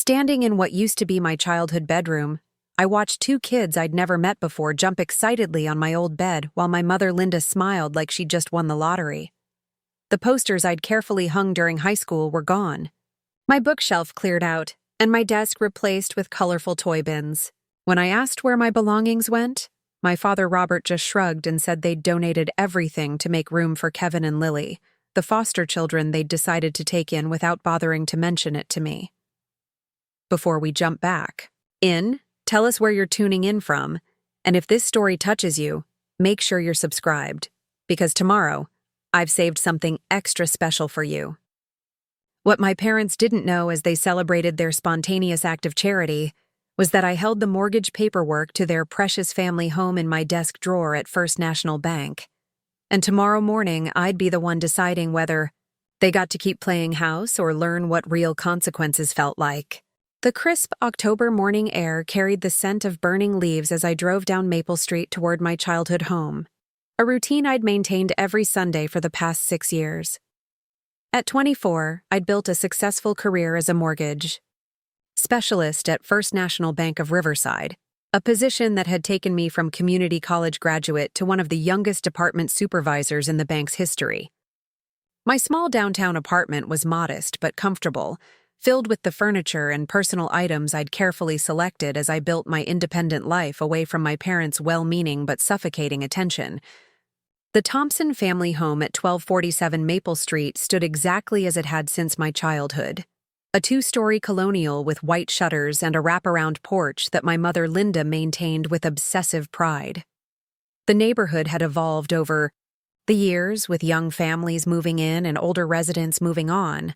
Standing in what used to be my childhood bedroom, I watched two kids I'd never met before jump excitedly on my old bed while my mother Linda smiled like she'd just won the lottery. The posters I'd carefully hung during high school were gone. My bookshelf cleared out, and my desk replaced with colorful toy bins. When I asked where my belongings went, my father Robert just shrugged and said they'd donated everything to make room for Kevin and Lily, the foster children they'd decided to take in without bothering to mention it to me. Before we jump back in, tell us where you're tuning in from, and if this story touches you, make sure you're subscribed, because tomorrow, I've saved something extra special for you. What my parents didn't know as they celebrated their spontaneous act of charity was that I held the mortgage paperwork to their precious family home in my desk drawer at First National Bank. And tomorrow morning, I'd be the one deciding whether they got to keep playing house or learn what real consequences felt like. The crisp October morning air carried the scent of burning leaves as I drove down Maple Street toward my childhood home, a routine I'd maintained every Sunday for the past 6 years. At 24, I'd built a successful career as a mortgage specialist at First National Bank of Riverside, a position that had taken me from community college graduate to one of the youngest department supervisors in the bank's history. My small downtown apartment was modest but comfortable, filled with the furniture and personal items I'd carefully selected as I built my independent life away from my parents' well-meaning but suffocating attention. The Thompson family home at 1247 Maple Street stood exactly as it had since my childhood. A 2-story colonial with white shutters and a wraparound porch that my mother Linda maintained with obsessive pride. The neighborhood had evolved over the years, with young families moving in and older residents moving on,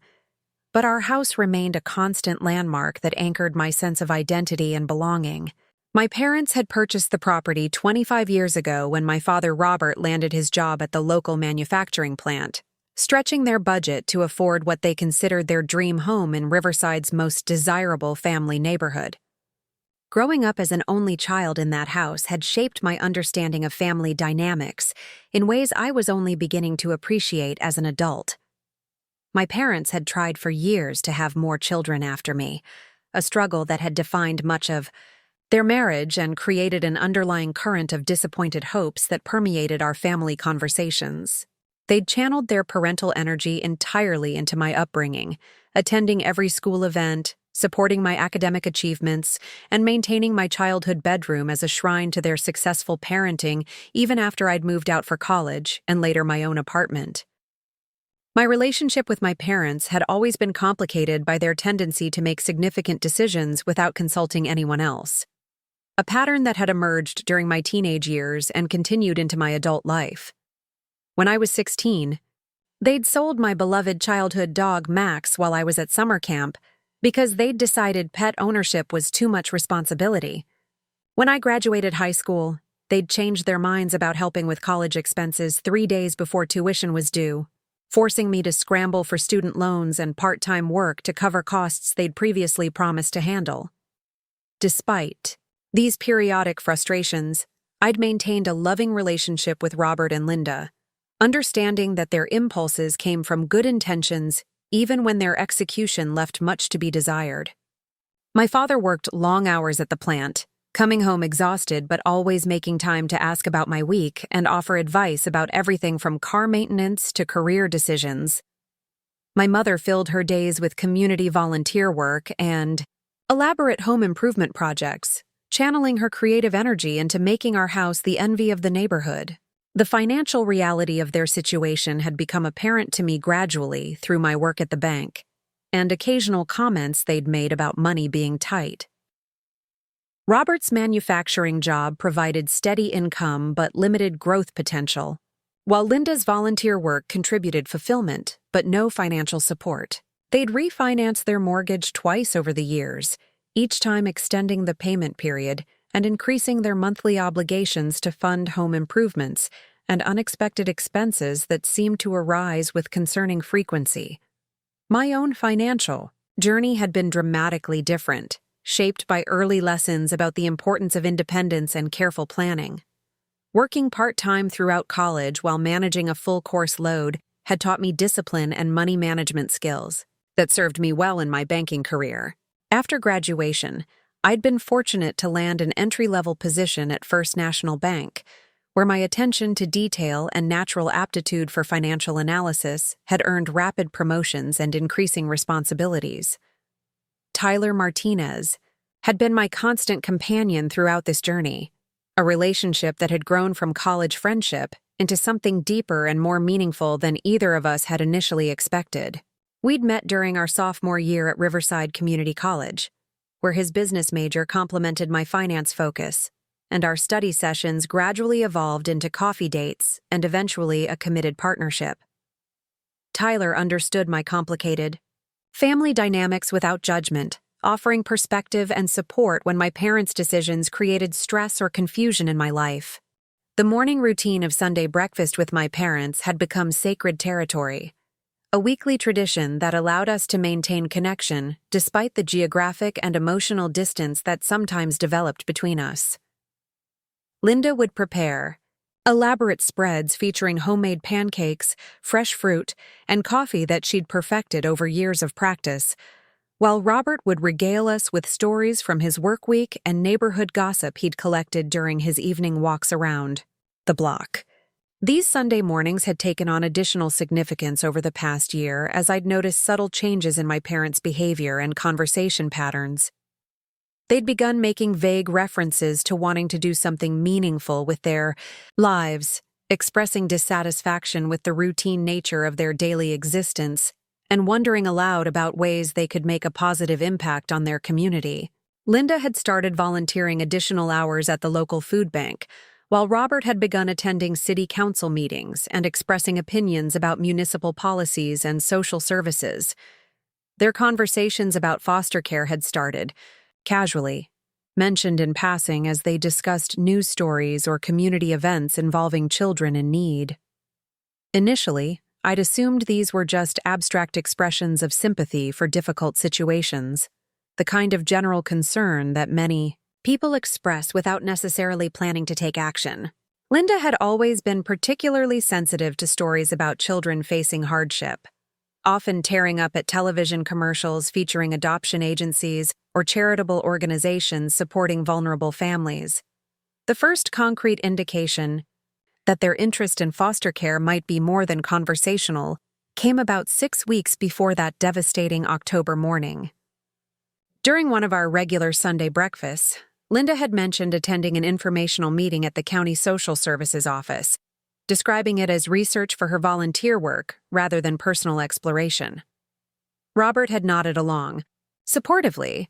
but our house remained a constant landmark that anchored my sense of identity and belonging. My parents had purchased the property 25 years ago when my father Robert landed his job at the local manufacturing plant, stretching their budget to afford what they considered their dream home in Riverside's most desirable family neighborhood. Growing up as an only child in that house had shaped my understanding of family dynamics in ways I was only beginning to appreciate as an adult. My parents had tried for years to have more children after me, a struggle that had defined much of their marriage and created an underlying current of disappointed hopes that permeated our family conversations. They'd channeled their parental energy entirely into my upbringing, attending every school event, supporting my academic achievements, and maintaining my childhood bedroom as a shrine to their successful parenting even after I'd moved out for college and later my own apartment. My relationship with my parents had always been complicated by their tendency to make significant decisions without consulting anyone else, a pattern that had emerged during my teenage years and continued into my adult life. When I was 16, they'd sold my beloved childhood dog Max while I was at summer camp because they'd decided pet ownership was too much responsibility. When I graduated high school, they'd changed their minds about helping with college expenses 3 days before tuition was due, forcing me to scramble for student loans and part-time work to cover costs they'd previously promised to handle. Despite these periodic frustrations, I'd maintained a loving relationship with Robert and Linda, understanding that their impulses came from good intentions even when their execution left much to be desired. My father worked long hours at the plant, coming home exhausted but always making time to ask about my week and offer advice about everything from car maintenance to career decisions. My mother filled her days with community volunteer work and elaborate home improvement projects, channeling her creative energy into making our house the envy of the neighborhood. The financial reality of their situation had become apparent to me gradually through my work at the bank, and occasional comments they'd made about money being tight. Robert's manufacturing job provided steady income but limited growth potential, while Linda's volunteer work contributed fulfillment but no financial support. They'd refinanced their mortgage twice over the years, each time extending the payment period and increasing their monthly obligations to fund home improvements and unexpected expenses that seemed to arise with concerning frequency. My own financial journey had been dramatically different, shaped by early lessons about the importance of independence and careful planning. Working part-time throughout college while managing a full-course load had taught me discipline and money management skills that served me well in my banking career. After graduation, I'd been fortunate to land an entry-level position at First National Bank, where my attention to detail and natural aptitude for financial analysis had earned rapid promotions and increasing responsibilities. Tyler Martinez had been my constant companion throughout this journey, a relationship that had grown from college friendship into something deeper and more meaningful than either of us had initially expected. We'd met during our sophomore year at Riverside Community College, where his business major complemented my finance focus, and our study sessions gradually evolved into coffee dates and eventually a committed partnership. Tyler understood my complicated family dynamics without judgment, offering perspective and support when my parents' decisions created stress or confusion in my life. The morning routine of Sunday breakfast with my parents had become sacred territory, a weekly tradition that allowed us to maintain connection despite the geographic and emotional distance that sometimes developed between us. Linda would prepare elaborate spreads featuring homemade pancakes, fresh fruit, and coffee that she'd perfected over years of practice, while Robert would regale us with stories from his work week and neighborhood gossip he'd collected during his evening walks around the block. These Sunday mornings had taken on additional significance over the past year as I'd noticed subtle changes in my parents' behavior and conversation patterns. They'd begun making vague references to wanting to do something meaningful with their lives, expressing dissatisfaction with the routine nature of their daily existence, and wondering aloud about ways they could make a positive impact on their community. Linda had started volunteering additional hours at the local food bank, while Robert had begun attending city council meetings and expressing opinions about municipal policies and social services. Their conversations about foster care had started, casually, mentioned in passing as they discussed news stories or community events involving children in need. Initially, I'd assumed these were just abstract expressions of sympathy for difficult situations, the kind of general concern that many people express without necessarily planning to take action. Linda had always been particularly sensitive to stories about children facing hardship, often tearing up at television commercials featuring adoption agencies or charitable organizations supporting vulnerable families. The first concrete indication that their interest in foster care might be more than conversational came about 6 weeks before that devastating October morning. During one of our regular Sunday breakfasts, Linda had mentioned attending an informational meeting at the county social services office, describing it as research for her volunteer work rather than personal exploration. Robert had nodded along, supportively,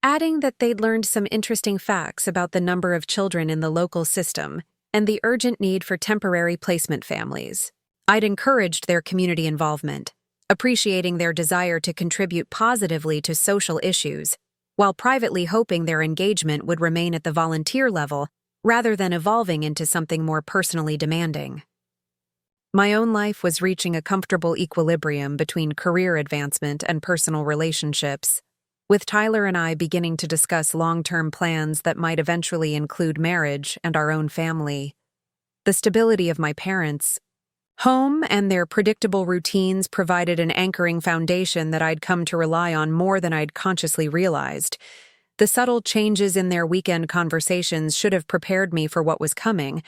adding that they'd learned some interesting facts about the number of children in the local system and the urgent need for temporary placement families. I'd encouraged their community involvement, appreciating their desire to contribute positively to social issues, while privately hoping their engagement would remain at the volunteer level rather than evolving into something more personally demanding. My own life was reaching a comfortable equilibrium between career advancement and personal relationships, with Tyler and I beginning to discuss long-term plans that might eventually include marriage and our own family. The stability of my parents' home and their predictable routines provided an anchoring foundation that I'd come to rely on more than I'd consciously realized. The subtle changes in their weekend conversations should have prepared me for what was coming,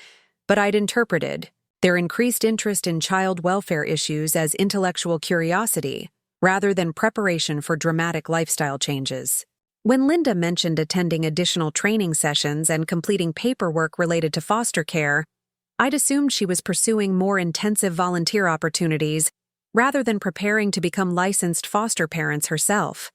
but I'd interpreted their increased interest in child welfare issues as intellectual curiosity rather than preparation for dramatic lifestyle changes. When Linda mentioned attending additional training sessions and completing paperwork related to foster care, I'd assumed she was pursuing more intensive volunteer opportunities rather than preparing to become licensed foster parents herself.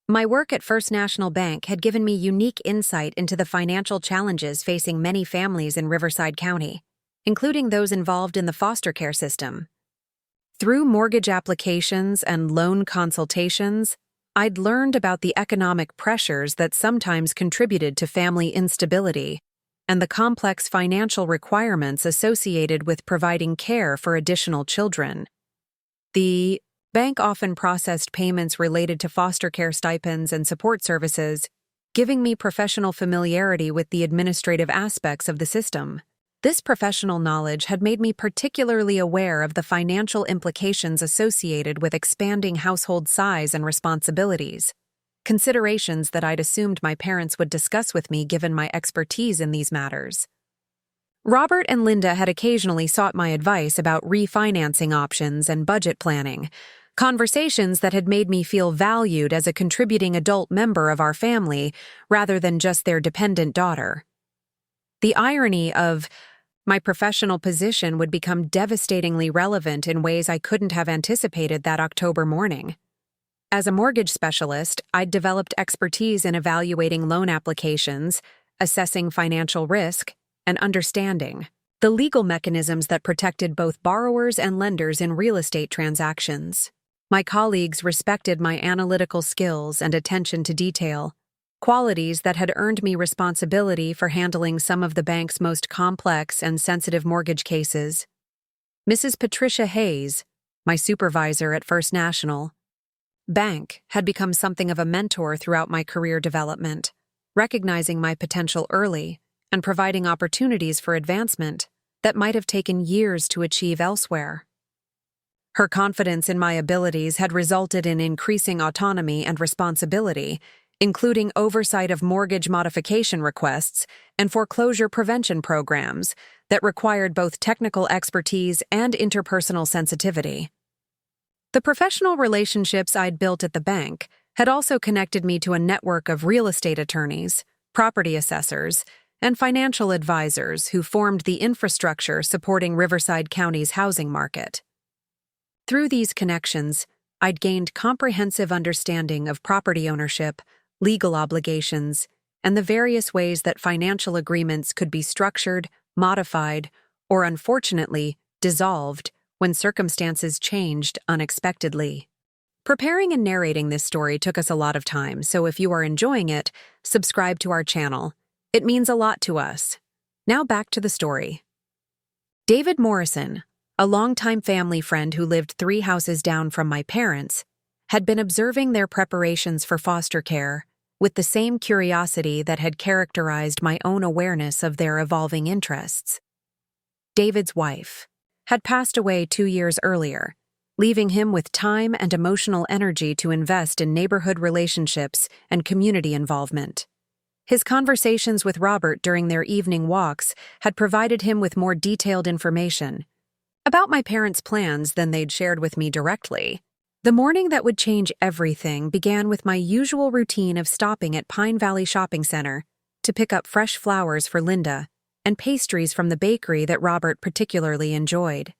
My work at First National Bank had given me unique insight into the financial challenges facing many families in Riverside County, including those involved in the foster care system. Through mortgage applications and loan consultations, I'd learned about the economic pressures that sometimes contributed to family instability and the complex financial requirements associated with providing care for additional children. The bank often processed payments related to foster care stipends and support services, giving me professional familiarity with the administrative aspects of the system. This professional knowledge had made me particularly aware of the financial implications associated with expanding household size and responsibilities. considerations that I'd assumed my parents would discuss with me given my expertise in these matters. Robert and Linda had occasionally sought my advice about refinancing options and budget planning, conversations that had made me feel valued as a contributing adult member of our family rather than just their dependent daughter. The irony of my professional position would become devastatingly relevant in ways I couldn't have anticipated that October morning. As a mortgage specialist, I'd developed expertise in evaluating loan applications, assessing financial risk, and understanding the legal mechanisms that protected both borrowers and lenders in real estate transactions. My colleagues respected my analytical skills and attention to detail, qualities that had earned me responsibility for handling some of the bank's most complex and sensitive mortgage cases. Mrs. Patricia Hayes, my supervisor at First National Bank, had become something of a mentor throughout my career development, recognizing my potential early and providing opportunities for advancement that might have taken years to achieve elsewhere. Her confidence in my abilities had resulted in increasing autonomy and responsibility, including oversight of mortgage modification requests and foreclosure prevention programs that required both technical expertise and interpersonal sensitivity. The professional relationships I'd built at the bank had also connected me to a network of real estate attorneys, property assessors, and financial advisors who formed the infrastructure supporting Riverside County's housing market. Through these connections, I'd gained comprehensive understanding of property ownership, legal obligations, and the various ways that financial agreements could be structured, modified, or unfortunately, dissolved when circumstances changed unexpectedly. Preparing and narrating this story took us a lot of time, so if you are enjoying it, subscribe to our channel. It means a lot to us. Now back to the story. David Morrison, a longtime family friend who lived 3 houses down from my parents, had been observing their preparations for foster care with the same curiosity that had characterized my own awareness of their evolving interests. David's wife had passed away 2 years earlier, leaving him with time and emotional energy to invest in neighborhood relationships and community involvement. His conversations with Robert during their evening walks had provided him with more detailed information about my parents' plans than they'd shared with me directly. The morning that would change everything began with my usual routine of stopping at Pine Valley Shopping Center to pick up fresh flowers for Linda and pastries from the bakery that Robert particularly enjoyed.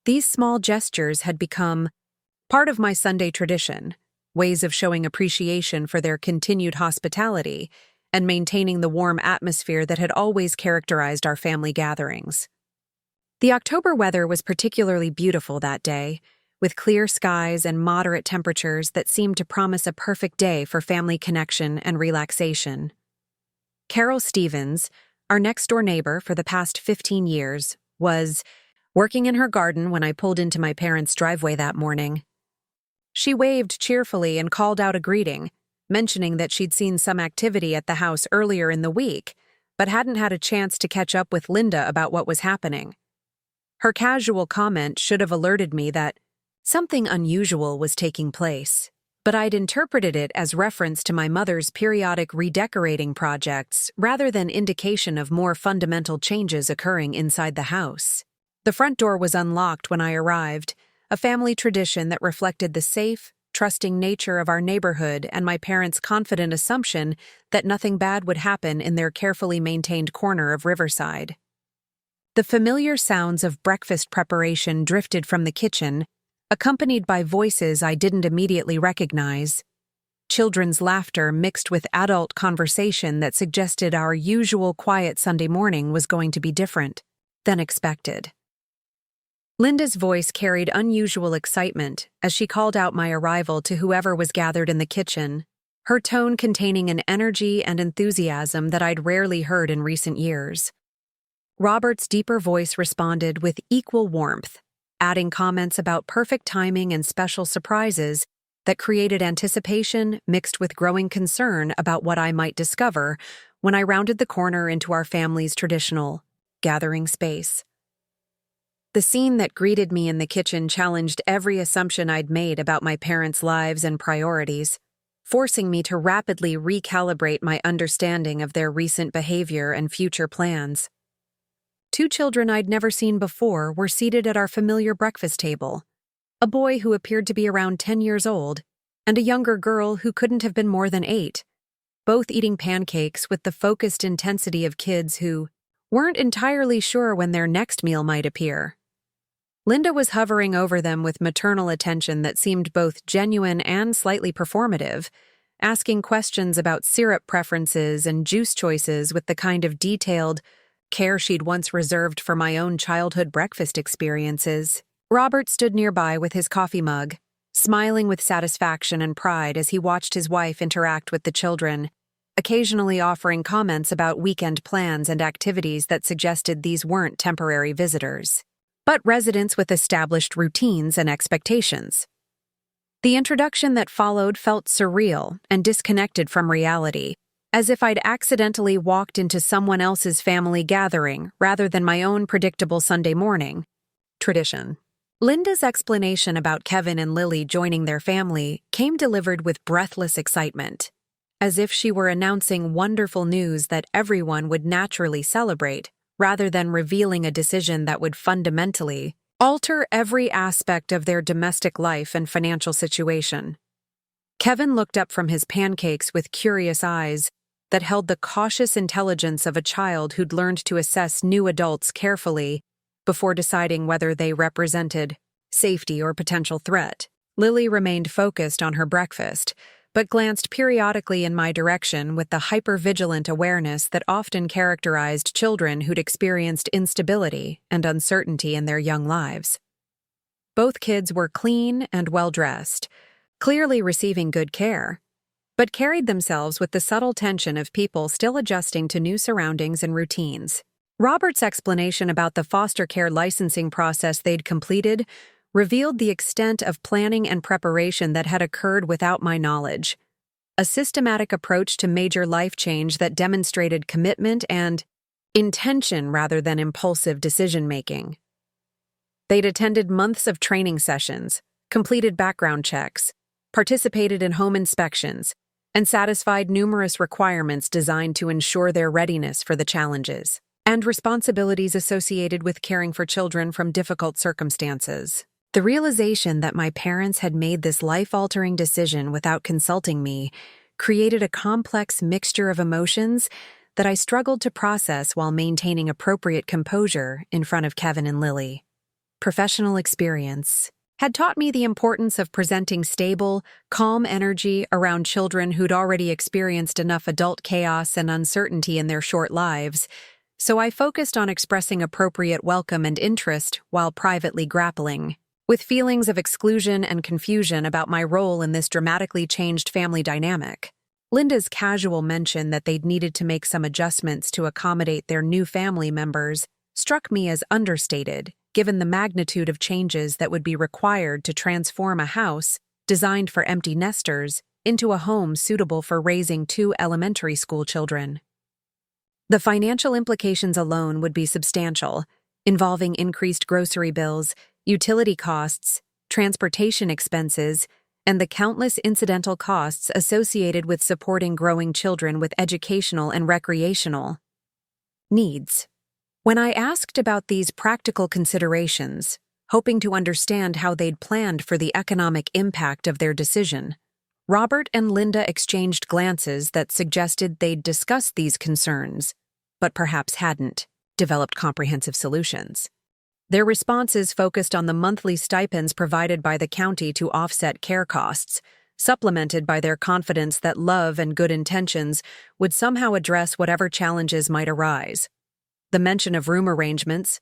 These small gestures had become part of my Sunday tradition, ways of showing appreciation for their continued hospitality and maintaining the warm atmosphere that had always characterized our family gatherings. The October weather was particularly beautiful that day, with clear skies and moderate temperatures that seemed to promise a perfect day for family connection and relaxation. Carol Stevens, our next-door neighbor for the past 15 years, was working in her garden when I pulled into my parents' driveway that morning. She waved cheerfully and called out a greeting, mentioning that she'd seen some activity at the house earlier in the week, but hadn't had a chance to catch up with Linda about what was happening. Her casual comment should have alerted me that something unusual was taking place, but I'd interpreted it as reference to my mother's periodic redecorating projects rather than indication of more fundamental changes occurring inside the house. The front door was unlocked when I arrived, a family tradition that reflected the safe, trusting nature of our neighborhood and my parents' confident assumption that nothing bad would happen in their carefully maintained corner of Riverside. The familiar sounds of breakfast preparation drifted from the kitchen, accompanied by voices I didn't immediately recognize. Children's laughter mixed with adult conversation that suggested our usual quiet Sunday morning was going to be different than expected. Linda's voice carried unusual excitement as she called out my arrival to whoever was gathered in the kitchen, her tone containing an energy and enthusiasm that I'd rarely heard in recent years. Robert's deeper voice responded with equal warmth, adding comments about perfect timing and special surprises that created anticipation mixed with growing concern about what I might discover when I rounded the corner into our family's traditional gathering space. The scene that greeted me in the kitchen challenged every assumption I'd made about my parents' lives and priorities. forcing me to rapidly recalibrate my understanding of their recent behavior and future plans. Two children I'd never seen before were seated at our familiar breakfast table, a boy who appeared to be around 10 years old, and a younger girl who couldn't have been more than 8, both eating pancakes with the focused intensity of kids who weren't entirely sure when their next meal might appear. Linda was hovering over them with maternal attention that seemed both genuine and slightly performative, asking questions about syrup preferences and juice choices with the kind of detailed care she'd once reserved for my own childhood breakfast experiences. Robert stood nearby with his coffee mug, smiling with satisfaction and pride as he watched his wife interact with the children, occasionally offering comments about weekend plans and activities that suggested these weren't temporary visitors, but residents with established routines and expectations. The introduction that followed felt surreal and disconnected from reality, as if I'd accidentally walked into someone else's family gathering rather than my own predictable Sunday morning tradition. Linda's explanation about Kevin and Lily joining their family came delivered with breathless excitement, as if she were announcing wonderful news that everyone would naturally celebrate, rather than revealing a decision that would fundamentally alter every aspect of their domestic life and financial situation. Kevin looked up from his pancakes with curious eyes that held the cautious intelligence of a child who'd learned to assess new adults carefully before deciding whether they represented safety or potential threat. Lily remained focused on her breakfast, but glanced periodically in my direction with the hyper-vigilant awareness that often characterized children who'd experienced instability and uncertainty in their young lives. Both kids were clean and well-dressed, clearly receiving good care, but carried themselves with the subtle tension of people still adjusting to new surroundings and routines. Robert's explanation about the foster care licensing process they'd completed revealed the extent of planning and preparation that had occurred without my knowledge, a systematic approach to major life change that demonstrated commitment and intention rather than impulsive decision-making. They'd attended months of training sessions, completed background checks, participated in home inspections, and satisfied numerous requirements designed to ensure their readiness for the challenges and responsibilities associated with caring for children from difficult circumstances. The realization that my parents had made this life-altering decision without consulting me created a complex mixture of emotions that I struggled to process while maintaining appropriate composure in front of Kevin and Lily. Professional experience had taught me the importance of presenting stable, calm energy around children who'd already experienced enough adult chaos and uncertainty in their short lives, so I focused on expressing appropriate welcome and interest while privately grappling with feelings of exclusion and confusion about my role in this dramatically changed family dynamic. Linda's casual mention that they'd needed to make some adjustments to accommodate their new family members struck me as understated, given the magnitude of changes that would be required to transform a house designed for empty nesters into a home suitable for raising 2 elementary school children. The financial implications alone would be substantial, involving increased grocery bills, utility costs, transportation expenses, and the countless incidental costs associated with supporting growing children with educational and recreational needs. When I asked about these practical considerations, hoping to understand how they'd planned for the economic impact of their decision, Robert and Linda exchanged glances that suggested they'd discussed these concerns, but perhaps hadn't developed comprehensive solutions. Their responses focused on the monthly stipends provided by the county to offset care costs, supplemented by their confidence that love and good intentions would somehow address whatever challenges might arise. The mention of room arrangements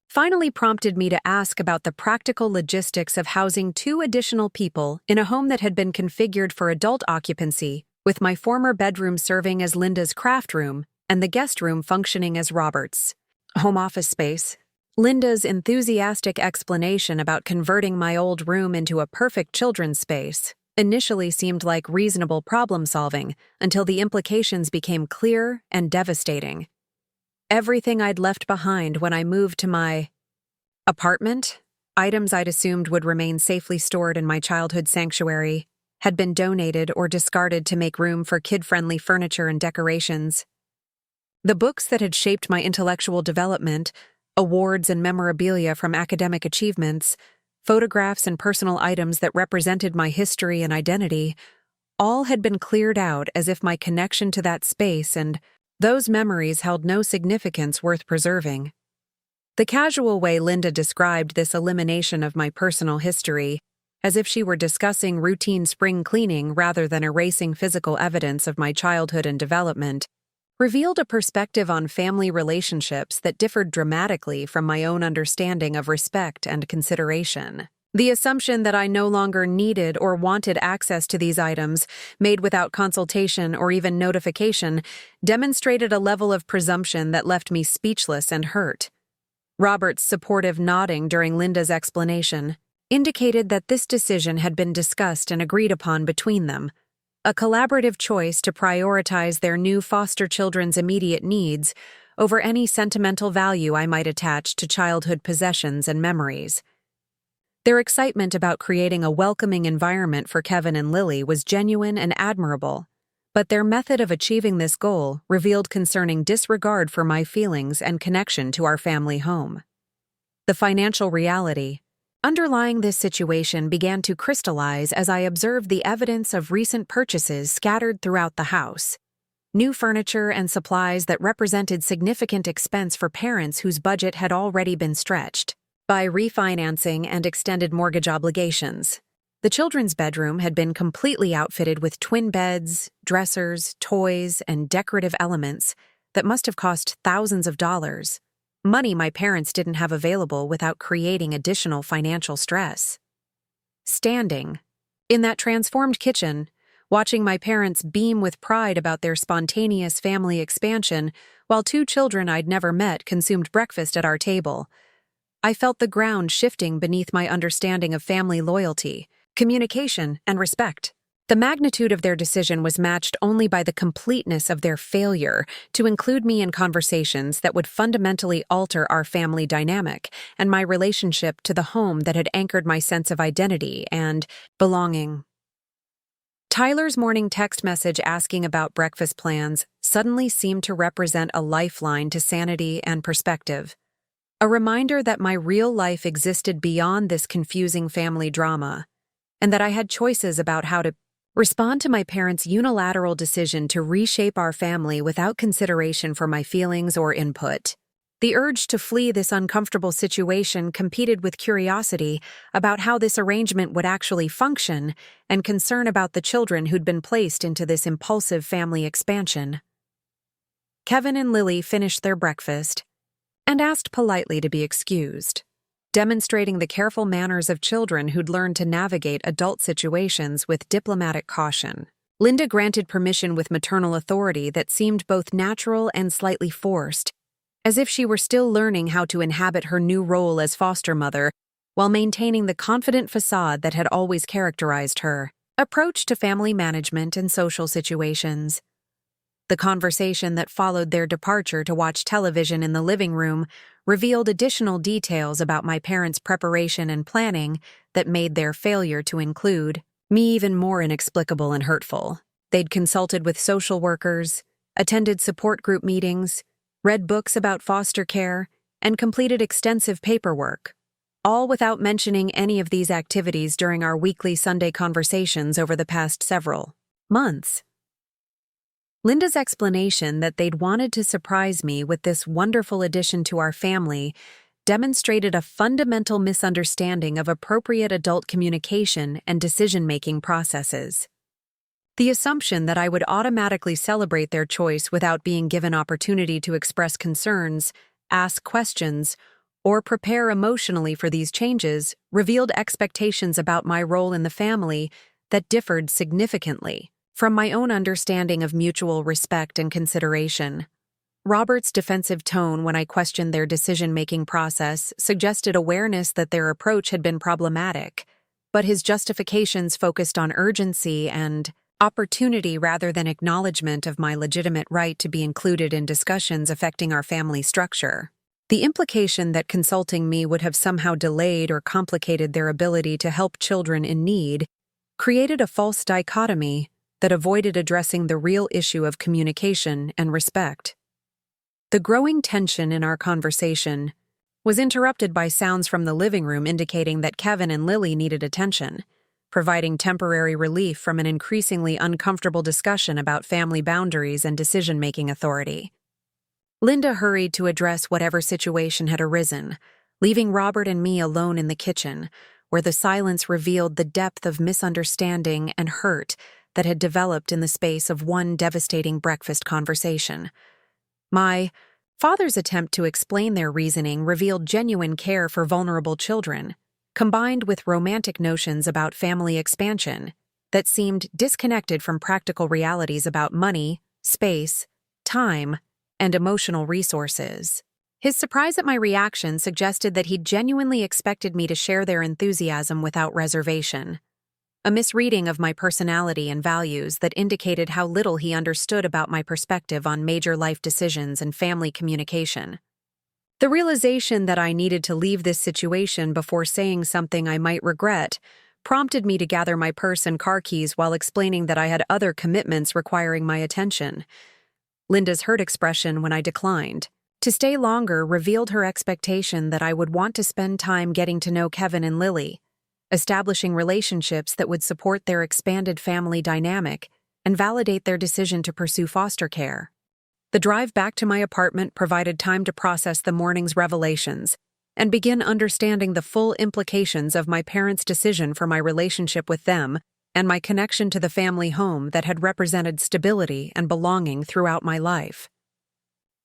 finally prompted me to ask about the practical logistics of housing 2 additional people in a home that had been configured for adult occupancy, with my former bedroom serving as Linda's craft room and the guest room functioning as Robert's home office space. Linda's enthusiastic explanation about converting my old room into a perfect children's space initially seemed like reasonable problem-solving until the implications became clear and devastating. Everything I'd left behind when I moved to my apartment, items I'd assumed would remain safely stored in my childhood sanctuary, had been donated or discarded to make room for kid-friendly furniture and decorations. The books that had shaped my intellectual development, awards and memorabilia from academic achievements, photographs and personal items that represented my history and identity, all had been cleared out as if my connection to that space and those memories held no significance worth preserving. The casual way Linda described this elimination of my personal history, as if she were discussing routine spring cleaning rather than erasing physical evidence of my childhood and development, revealed a perspective on family relationships that differed dramatically from my own understanding of respect and consideration. The assumption that I no longer needed or wanted access to these items, made without consultation or even notification, demonstrated a level of presumption that left me speechless and hurt. Robert's supportive nodding during Linda's explanation indicated that this decision had been discussed and agreed upon between them, a collaborative choice to prioritize their new foster children's immediate needs over any sentimental value I might attach to childhood possessions and memories. Their excitement about creating a welcoming environment for Kevin and Lily was genuine and admirable, but their method of achieving this goal revealed concerning disregard for my feelings and connection to our family home. The financial reality underlying this situation began to crystallize as I observed the evidence of recent purchases scattered throughout the house. New furniture and supplies that represented significant expense for parents whose budget had already been stretched by refinancing and extended mortgage obligations. The children's bedroom had been completely outfitted with twin beds, dressers, toys, and decorative elements that must have cost thousands of dollars, money my parents didn't have available without creating additional financial stress. Standing in that transformed kitchen, watching my parents beam with pride about their spontaneous family expansion while two children I'd never met consumed breakfast at our table, I felt the ground shifting beneath my understanding of family loyalty, communication, and respect. The magnitude of their decision was matched only by the completeness of their failure to include me in conversations that would fundamentally alter our family dynamic and my relationship to the home that had anchored my sense of identity and belonging. Tyler's morning text message asking about breakfast plans suddenly seemed to represent a lifeline to sanity and perspective. A reminder that my real life existed beyond this confusing family drama, and that I had choices about how to respond to my parents' unilateral decision to reshape our family without consideration for my feelings or input. The urge to flee this uncomfortable situation competed with curiosity about how this arrangement would actually function and concern about the children who'd been placed into this impulsive family expansion. Kevin and Lily finished their breakfast and asked politely to be excused, demonstrating the careful manners of children who'd learned to navigate adult situations with diplomatic caution. Linda granted permission with maternal authority that seemed both natural and slightly forced, as if she were still learning how to inhabit her new role as foster mother while maintaining the confident facade that had always characterized her approach to family management and social situations. The conversation that followed their departure to watch television in the living room revealed additional details about my parents' preparation and planning that made their failure to include me even more inexplicable and hurtful. They'd consulted with social workers, attended support group meetings, read books about foster care, and completed extensive paperwork, all without mentioning any of these activities during our weekly Sunday conversations over the past several months. Linda's explanation that they'd wanted to surprise me with this wonderful addition to our family demonstrated a fundamental misunderstanding of appropriate adult communication and decision-making processes. The assumption that I would automatically celebrate their choice without being given opportunity to express concerns, ask questions, or prepare emotionally for these changes revealed expectations about my role in the family that differed significantly from my own understanding of mutual respect and consideration. Robert's defensive tone when I questioned their decision-making process suggested awareness that their approach had been problematic, but his justifications focused on urgency and opportunity rather than acknowledgement of my legitimate right to be included in discussions affecting our family structure. The implication that consulting me would have somehow delayed or complicated their ability to help children in need created a false dichotomy that avoided addressing the real issue of communication and respect. The growing tension in our conversation was interrupted by sounds from the living room indicating that Kevin and Lily needed attention, providing temporary relief from an increasingly uncomfortable discussion about family boundaries and decision-making authority. Linda hurried to address whatever situation had arisen, leaving Robert and me alone in the kitchen, where the silence revealed the depth of misunderstanding and hurt that had developed in the space of one devastating breakfast conversation. My father's attempt to explain their reasoning revealed genuine care for vulnerable children, combined with romantic notions about family expansion that seemed disconnected from practical realities about money, space, time, and emotional resources. His surprise at my reaction suggested that he genuinely expected me to share their enthusiasm without reservation, a misreading of my personality and values that indicated how little he understood about my perspective on major life decisions and family communication. The realization that I needed to leave this situation before saying something I might regret prompted me to gather my purse and car keys while explaining that I had other commitments requiring my attention. Linda's hurt expression when I declined to stay longer revealed her expectation that I would want to spend time getting to know Kevin and Lily, establishing relationships that would support their expanded family dynamic and validate their decision to pursue foster care. The drive back to my apartment provided time to process the morning's revelations and begin understanding the full implications of my parents' decision for my relationship with them and my connection to the family home that had represented stability and belonging throughout my life.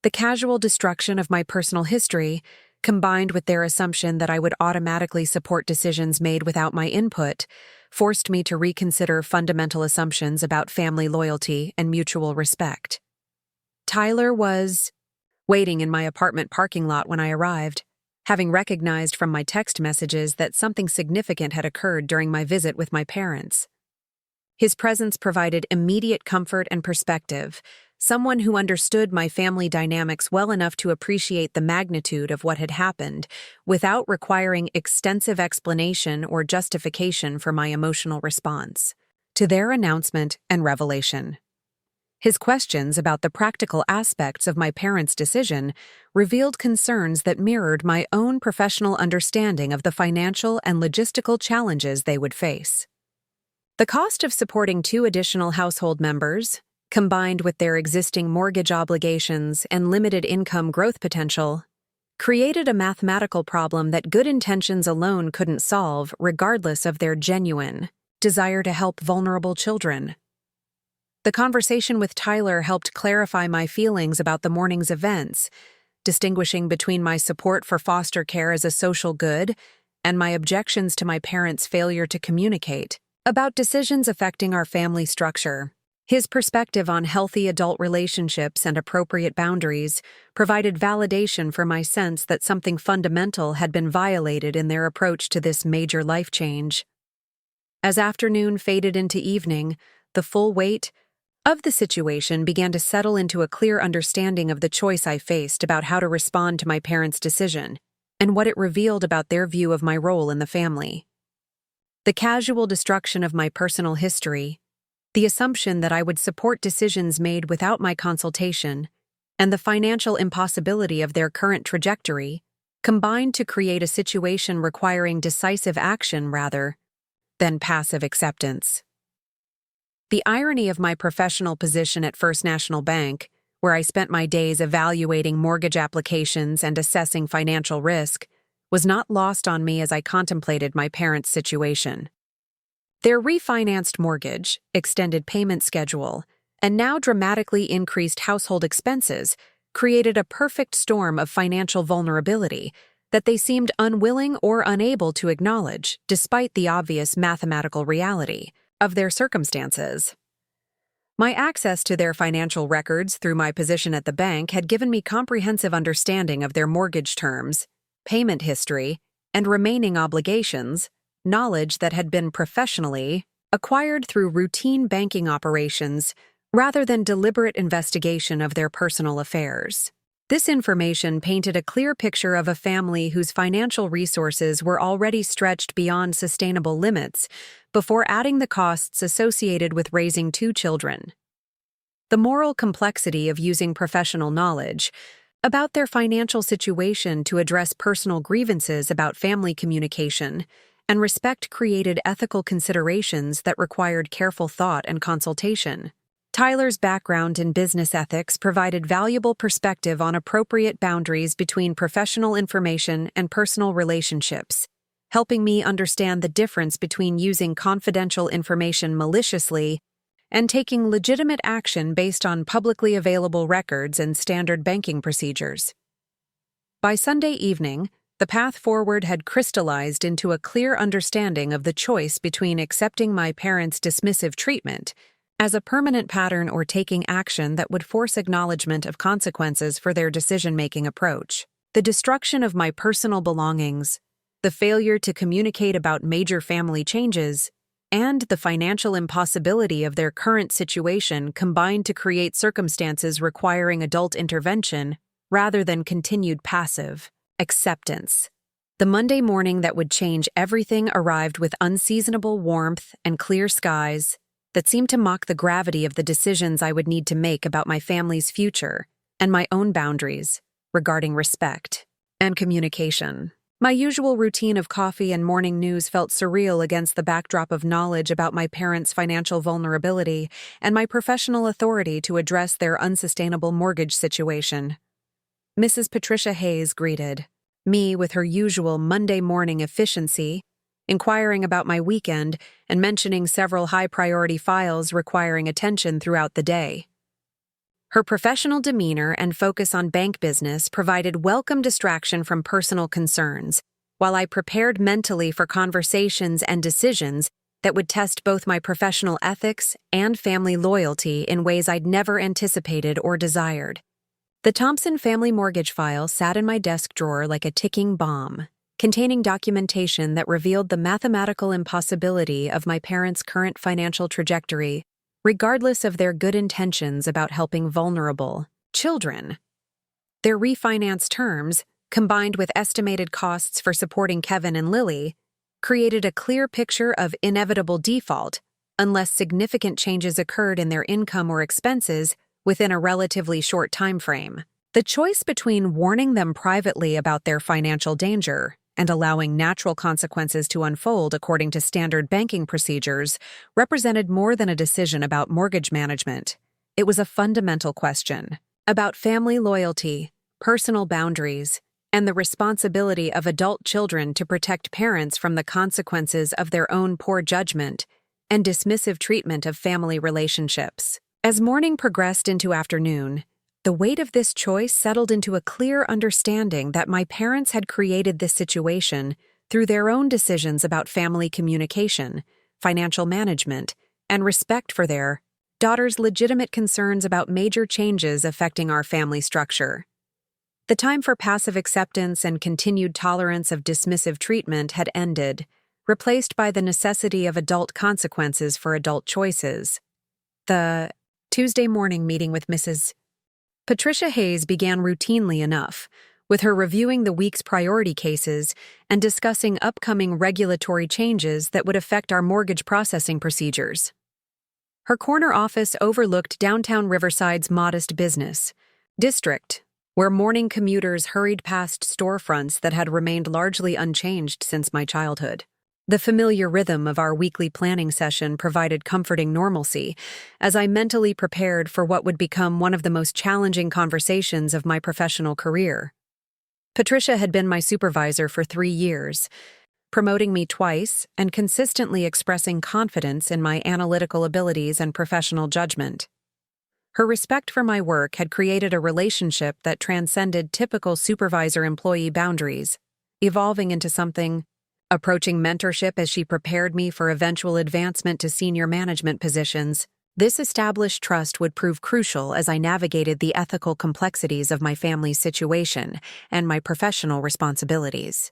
The casual destruction of my personal history, combined with their assumption that I would automatically support decisions made without my input, forced me to reconsider fundamental assumptions about family loyalty and mutual respect. Tyler was waiting in my apartment parking lot when I arrived, having recognized from my text messages that something significant had occurred during my visit with my parents. His presence provided immediate comfort and perspective, someone who understood my family dynamics well enough to appreciate the magnitude of what had happened without requiring extensive explanation or justification for my emotional response to their announcement and revelation. His questions about the practical aspects of my parents' decision revealed concerns that mirrored my own professional understanding of the financial and logistical challenges they would face. The cost of supporting 2 additional household members, combined with their existing mortgage obligations and limited income growth potential, created a mathematical problem that good intentions alone couldn't solve regardless of their genuine desire to help vulnerable children. The conversation with Tyler helped clarify my feelings about the morning's events, distinguishing between my support for foster care as a social good and my objections to my parents' failure to communicate about decisions affecting our family structure. His perspective on healthy adult relationships and appropriate boundaries provided validation for my sense that something fundamental had been violated in their approach to this major life change. As afternoon faded into evening, the full weight of the situation began to settle into a clear understanding of the choice I faced about how to respond to my parents' decision and what it revealed about their view of my role in the family. The casual destruction of my personal history, the assumption that I would support decisions made without my consultation, and the financial impossibility of their current trajectory combined to create a situation requiring decisive action rather than passive acceptance. The irony of my professional position at First National Bank, where I spent my days evaluating mortgage applications and assessing financial risk, was not lost on me as I contemplated my parents' situation. Their refinanced mortgage, extended payment schedule, and now dramatically increased household expenses created a perfect storm of financial vulnerability that they seemed unwilling or unable to acknowledge despite the obvious mathematical reality of their circumstances. My access to their financial records through my position at the bank had given me comprehensive understanding of their mortgage terms, payment history, and remaining obligations, knowledge that had been professionally acquired through routine banking operations rather than deliberate investigation of their personal affairs. This information painted a clear picture of a family whose financial resources were already stretched beyond sustainable limits, before adding the costs associated with raising 2 children. The moral complexity of using professional knowledge about their financial situation to address personal grievances about family communication and respect created ethical considerations that required careful thought and consultation. Tyler's background in business ethics provided valuable perspective on appropriate boundaries between professional information and personal relationships, helping me understand the difference between using confidential information maliciously and taking legitimate action based on publicly available records and standard banking procedures. By Sunday evening, the path forward had crystallized into a clear understanding of the choice between accepting my parents' dismissive treatment as a permanent pattern or taking action that would force acknowledgement of consequences for their decision-making approach. The destruction of my personal belongings, the failure to communicate about major family changes, and the financial impossibility of their current situation combined to create circumstances requiring adult intervention rather than continued passive acceptance. The Monday morning that would change everything arrived with unseasonable warmth and clear skies that seemed to mock the gravity of the decisions I would need to make about my family's future and my own boundaries regarding respect and communication. My usual routine of coffee and morning news felt surreal against the backdrop of knowledge about my parents' financial vulnerability and my professional authority to address their unsustainable mortgage situation. Mrs. Patricia Hayes greeted me with her usual Monday morning efficiency, inquiring about my weekend and mentioning several high-priority files requiring attention throughout the day. Her professional demeanor and focus on bank business provided welcome distraction from personal concerns, while I prepared mentally for conversations and decisions that would test both my professional ethics and family loyalty in ways I'd never anticipated or desired. The Thompson family mortgage file sat in my desk drawer like a ticking bomb, containing documentation that revealed the mathematical impossibility of my parents' current financial trajectory, regardless of their good intentions about helping vulnerable children. Their refinance terms, combined with estimated costs for supporting Kevin and Lily, created a clear picture of inevitable default unless significant changes occurred in their income or expenses within a relatively short time frame. The choice between warning them privately about their financial danger and allowing natural consequences to unfold according to standard banking procedures represented more than a decision about mortgage management. It was a fundamental question about family loyalty, personal boundaries, and the responsibility of adult children to protect parents from the consequences of their own poor judgment and dismissive treatment of family relationships. As morning progressed into afternoon, the weight of this choice settled into a clear understanding that my parents had created this situation through their own decisions about family communication, financial management, and respect for their daughter's legitimate concerns about major changes affecting our family structure. The time for passive acceptance and continued tolerance of dismissive treatment had ended, replaced by the necessity of adult consequences for adult choices. The Tuesday morning meeting with Mrs. Patricia Hayes began routinely enough, with her reviewing the week's priority cases and discussing upcoming regulatory changes that would affect our mortgage processing procedures. Her corner office overlooked downtown Riverside's modest business district, where morning commuters hurried past storefronts that had remained largely unchanged since my childhood. The familiar rhythm of our weekly planning session provided comforting normalcy, as I mentally prepared for what would become one of the most challenging conversations of my professional career. Patricia had been my supervisor for 3 years, promoting me twice and consistently expressing confidence in my analytical abilities and professional judgment. Her respect for my work had created a relationship that transcended typical supervisor-employee boundaries, evolving into something approaching mentorship as she prepared me for eventual advancement to senior management positions. This established trust would prove crucial as I navigated the ethical complexities of my family's situation and my professional responsibilities.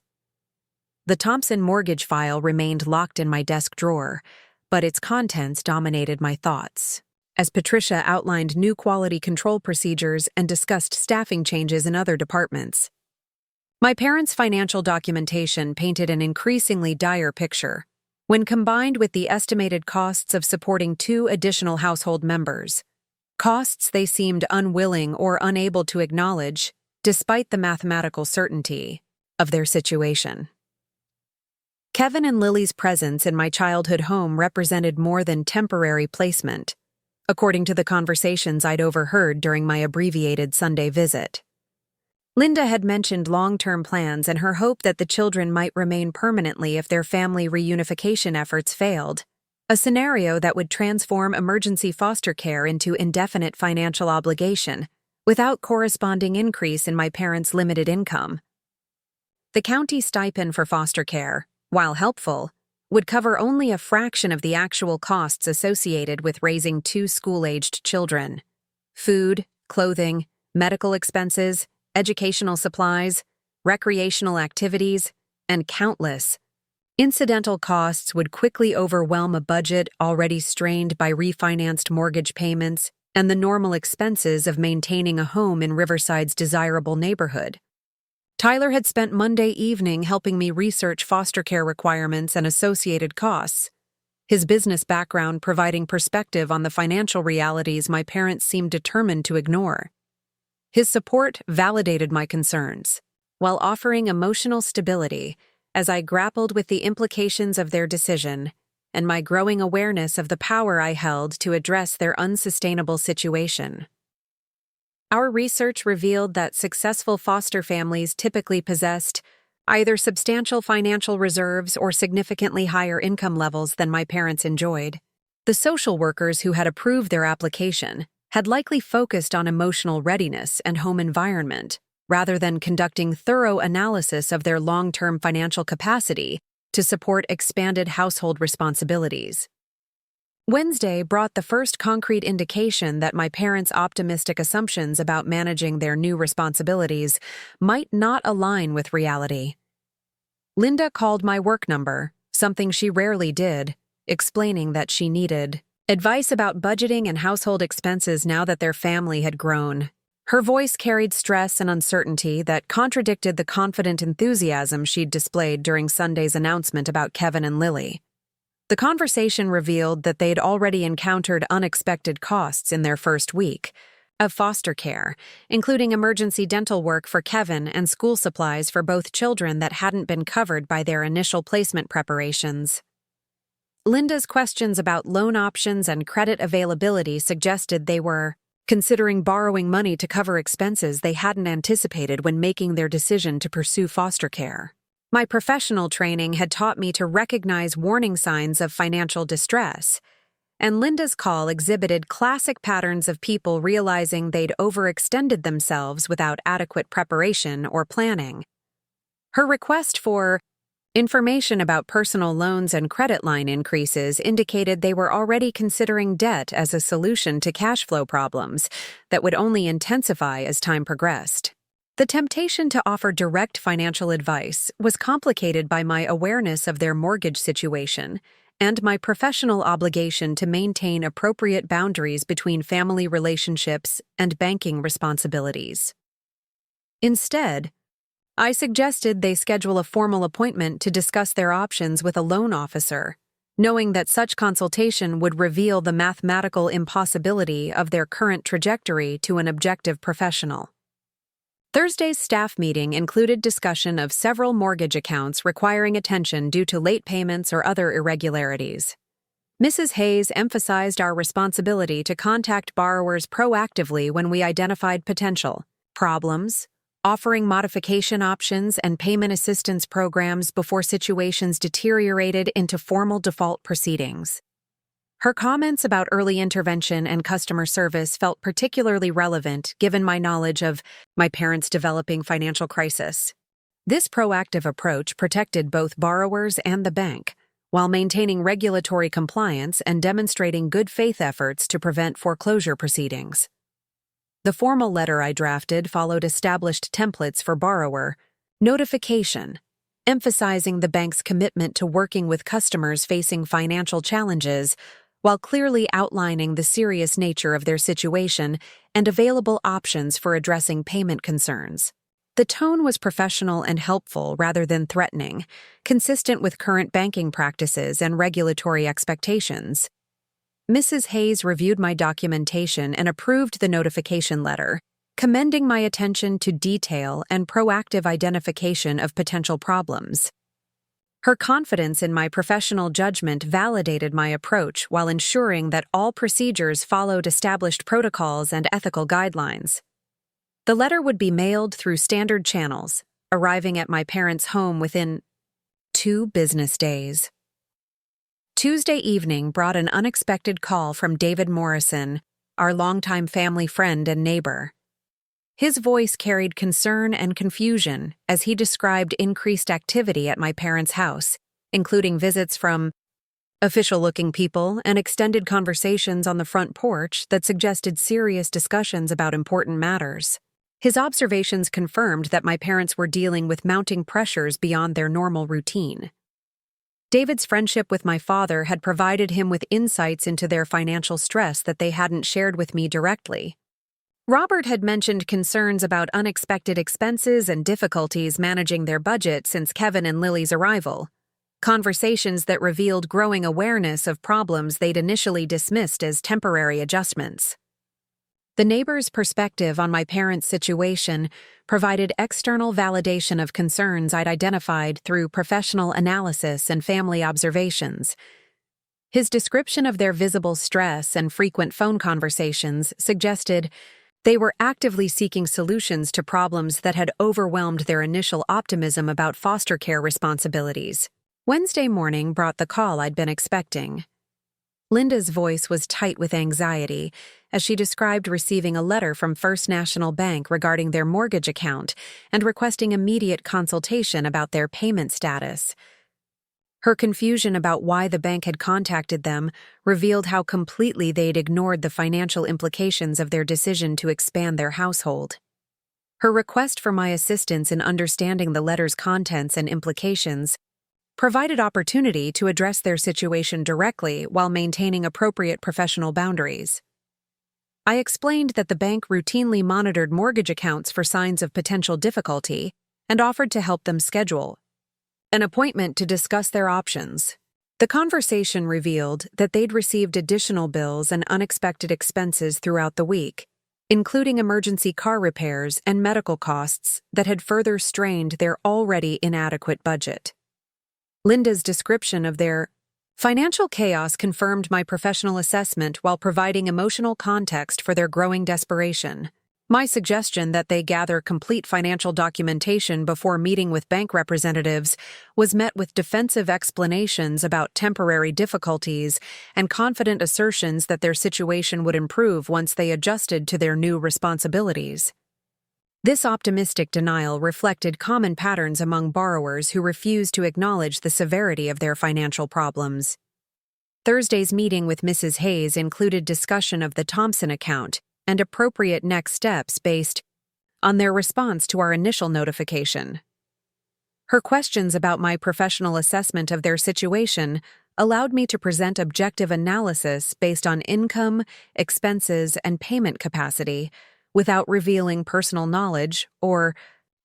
The Thompson mortgage file remained locked in my desk drawer, but its contents dominated my thoughts. as Patricia outlined new quality control procedures and discussed staffing changes in other departments. My parents' financial documentation painted an increasingly dire picture. When combined with the estimated costs of supporting 2 additional household members, costs they seemed unwilling or unable to acknowledge, despite the mathematical certainty of their situation. Kevin and Lily's presence in my childhood home represented more than temporary placement, according to the conversations I'd overheard during my abbreviated Sunday visit. Linda had mentioned long-term plans and her hope that the children might remain permanently if their family reunification efforts failed, a scenario that would transform emergency foster care into indefinite financial obligation, without corresponding increase in my parents' limited income. The county stipend for foster care, while helpful, would cover only a fraction of the actual costs associated with raising 2 school-aged children. Food, clothing, medical expenses, educational supplies, recreational activities, and countless incidental costs would quickly overwhelm a budget already strained by refinanced mortgage payments and the normal expenses of maintaining a home in Riverside's desirable neighborhood. Tyler had spent Monday evening helping me research foster care requirements and associated costs, his business background providing perspective on the financial realities my parents seemed determined to ignore. His support validated my concerns, while offering emotional stability as I grappled with the implications of their decision and my growing awareness of the power I held to address their unsustainable situation. Our research revealed that successful foster families typically possessed either substantial financial reserves or significantly higher income levels than my parents enjoyed. The social workers who had approved their application had likely focused on emotional readiness and home environment, rather than conducting thorough analysis of their long-term financial capacity to support expanded household responsibilities. Wednesday brought the first concrete indication that my parents' optimistic assumptions about managing their new responsibilities might not align with reality. Linda called my work number, something she rarely did, explaining that she needed advice about budgeting and household expenses now that their family had grown. Her voice carried stress and uncertainty that contradicted the confident enthusiasm she'd displayed during Sunday's announcement about Kevin and Lily. The conversation revealed that they'd already encountered unexpected costs in their first week of foster care, including emergency dental work for Kevin and school supplies for both children that hadn't been covered by their initial placement preparations. Linda's questions about loan options and credit availability suggested they were considering borrowing money to cover expenses they hadn't anticipated when making their decision to pursue foster care. My professional training had taught me to recognize warning signs of financial distress, and Linda's call exhibited classic patterns of people realizing they'd overextended themselves without adequate preparation or planning. Her request for information about personal loans and credit line increases indicated they were already considering debt as a solution to cash flow problems that would only intensify as time progressed. The temptation to offer direct financial advice was complicated by my awareness of their mortgage situation and my professional obligation to maintain appropriate boundaries between family relationships and banking responsibilities. Instead, I suggested they schedule a formal appointment to discuss their options with a loan officer, knowing that such consultation would reveal the mathematical impossibility of their current trajectory to an objective professional. Thursday's staff meeting included discussion of several mortgage accounts requiring attention due to late payments or other irregularities. Mrs. Hayes emphasized our responsibility to contact borrowers proactively when we identified potential problems, offering modification options and payment assistance programs before situations deteriorated into formal default proceedings. Her comments about early intervention and customer service felt particularly relevant given my knowledge of my parents' developing financial crisis. This proactive approach protected both borrowers and the bank, while maintaining regulatory compliance and demonstrating good faith efforts to prevent foreclosure proceedings. The formal letter I drafted followed established templates for borrower notification, emphasizing the bank's commitment to working with customers facing financial challenges while clearly outlining the serious nature of their situation and available options for addressing payment concerns. The tone was professional and helpful rather than threatening, consistent with current banking practices and regulatory expectations. Mrs. Hayes reviewed my documentation and approved the notification letter, commending my attention to detail and proactive identification of potential problems. Her confidence in my professional judgment validated my approach while ensuring that all procedures followed established protocols and ethical guidelines. The letter would be mailed through standard channels, arriving at my parents' home within 2 business days. Tuesday evening brought an unexpected call from David Morrison, our longtime family friend and neighbor. His voice carried concern and confusion as he described increased activity at my parents' house, including visits from official-looking people and extended conversations on the front porch that suggested serious discussions about important matters. His observations confirmed that my parents were dealing with mounting pressures beyond their normal routine. David's friendship with my father had provided him with insights into their financial stress that they hadn't shared with me directly. Robert had mentioned concerns about unexpected expenses and difficulties managing their budget since Kevin and Lily's arrival, conversations that revealed growing awareness of problems they'd initially dismissed as temporary adjustments. The neighbor's perspective on my parents' situation provided external validation of concerns I'd identified through professional analysis and family observations. His description of their visible stress and frequent phone conversations suggested they were actively seeking solutions to problems that had overwhelmed their initial optimism about foster care responsibilities. Wednesday morning brought the call I'd been expecting. Linda's voice was tight with anxiety as she described receiving a letter from First National Bank regarding their mortgage account and requesting immediate consultation about their payment status. Her confusion about why the bank had contacted them revealed how completely they'd ignored the financial implications of their decision to expand their household. Her request for my assistance in understanding the letter's contents and implications provided opportunity to address their situation directly while maintaining appropriate professional boundaries. I explained that the bank routinely monitored mortgage accounts for signs of potential difficulty and offered to help them schedule an appointment to discuss their options. The conversation revealed that they'd received additional bills and unexpected expenses throughout the week, including emergency car repairs and medical costs that had further strained their already inadequate budget. Linda's description of their financial chaos confirmed my professional assessment while providing emotional context for their growing desperation. My suggestion that they gather complete financial documentation before meeting with bank representatives was met with defensive explanations about temporary difficulties and confident assertions that their situation would improve once they adjusted to their new responsibilities. This optimistic denial reflected common patterns among borrowers who refused to acknowledge the severity of their financial problems. Thursday's meeting with Mrs. Hayes included discussion of the Thompson account and appropriate next steps based on their response to our initial notification. Her questions about my professional assessment of their situation allowed me to present objective analysis based on income, expenses, and payment capacity, without revealing personal knowledge or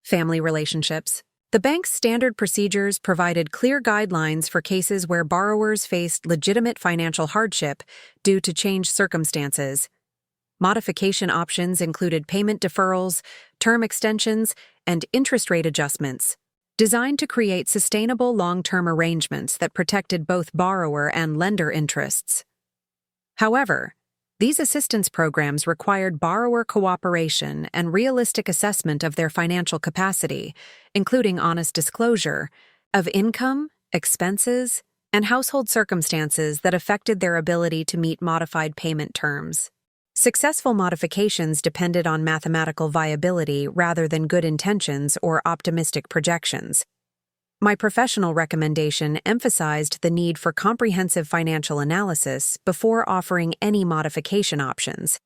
family relationships. The bank's standard procedures provided clear guidelines for cases where borrowers faced legitimate financial hardship due to changed circumstances. Modification options included payment deferrals, term extensions, and interest rate adjustments, designed to create sustainable long-term arrangements that protected both borrower and lender interests. However, these assistance programs required borrower cooperation and realistic assessment of their financial capacity, including honest disclosure of income, expenses, and household circumstances that affected their ability to meet modified payment terms. Successful modifications depended on mathematical viability rather than good intentions or optimistic projections. My professional recommendation emphasized the need for comprehensive financial analysis before offering any modification options,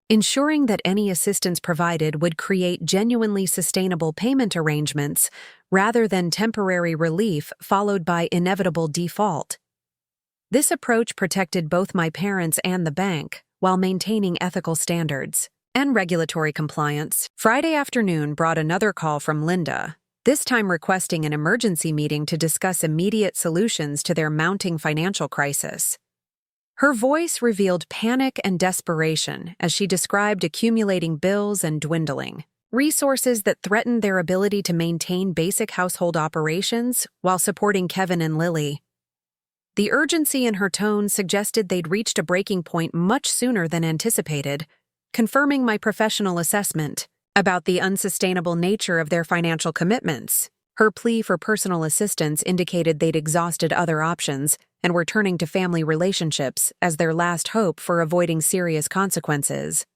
ensuring that any assistance provided would create genuinely sustainable payment arrangements rather than temporary relief followed by inevitable default. This approach protected both my parents and the bank while maintaining ethical standards and regulatory compliance. Friday afternoon brought another call from Linda, this time requesting an emergency meeting to discuss immediate solutions to their mounting financial crisis. Her voice revealed panic and desperation as she described accumulating bills and dwindling resources that threatened their ability to maintain basic household operations while supporting Kevin and Lily. The urgency in her tone suggested they'd reached a breaking point much sooner than anticipated, confirming my professional assessment about the unsustainable nature of their financial commitments. Her plea for personal assistance indicated they'd exhausted other options and were turning to family relationships as their last hope for avoiding serious consequences.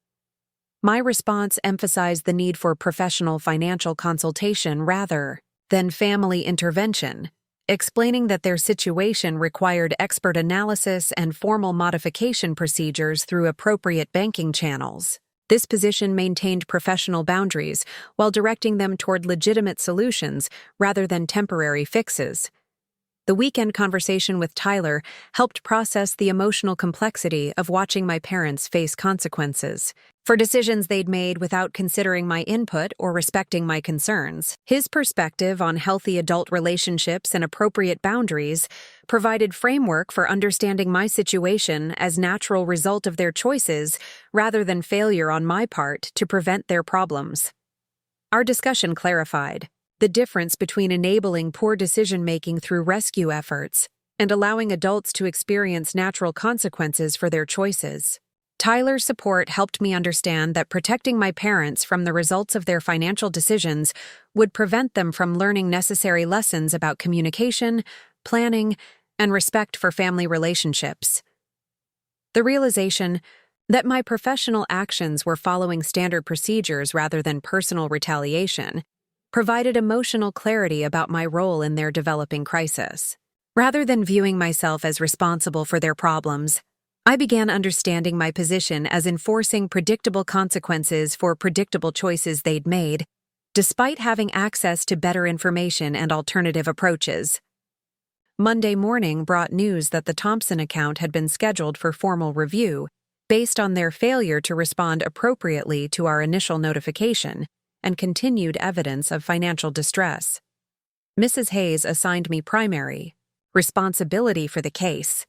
My response emphasized the need for professional financial consultation rather than family intervention, explaining that their situation required expert analysis and formal modification procedures through appropriate banking channels. This position maintained professional boundaries while directing them toward legitimate solutions rather than temporary fixes. The weekend conversation with Tyler helped process the emotional complexity of watching my parents face consequences for decisions they'd made without considering my input or respecting my concerns. His perspective on healthy adult relationships and appropriate boundaries provided framework for understanding my situation as natural result of their choices rather than failure on my part to prevent their problems. Our discussion clarified the difference between enabling poor decision-making through rescue efforts and allowing adults to experience natural consequences for their choices. Tyler's support helped me understand that protecting my parents from the results of their financial decisions would prevent them from learning necessary lessons about communication, planning, and respect for family relationships. The realization that my professional actions were following standard procedures rather than personal retaliation provided emotional clarity about my role in their developing crisis. Rather than viewing myself as responsible for their problems, I began understanding my position as enforcing predictable consequences for predictable choices they'd made, despite having access to better information and alternative approaches. Monday morning brought news that the Thompson account had been scheduled for formal review based on their failure to respond appropriately to our initial notification and continued evidence of financial distress. Mrs. Hayes assigned me primary responsibility for the case,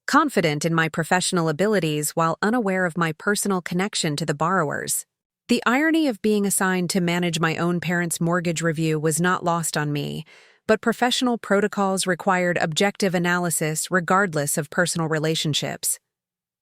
confident in my professional abilities while unaware of my personal connection to the borrowers. The irony of being assigned to manage my own parents' mortgage review was not lost on me, but professional protocols required objective analysis regardless of personal relationships.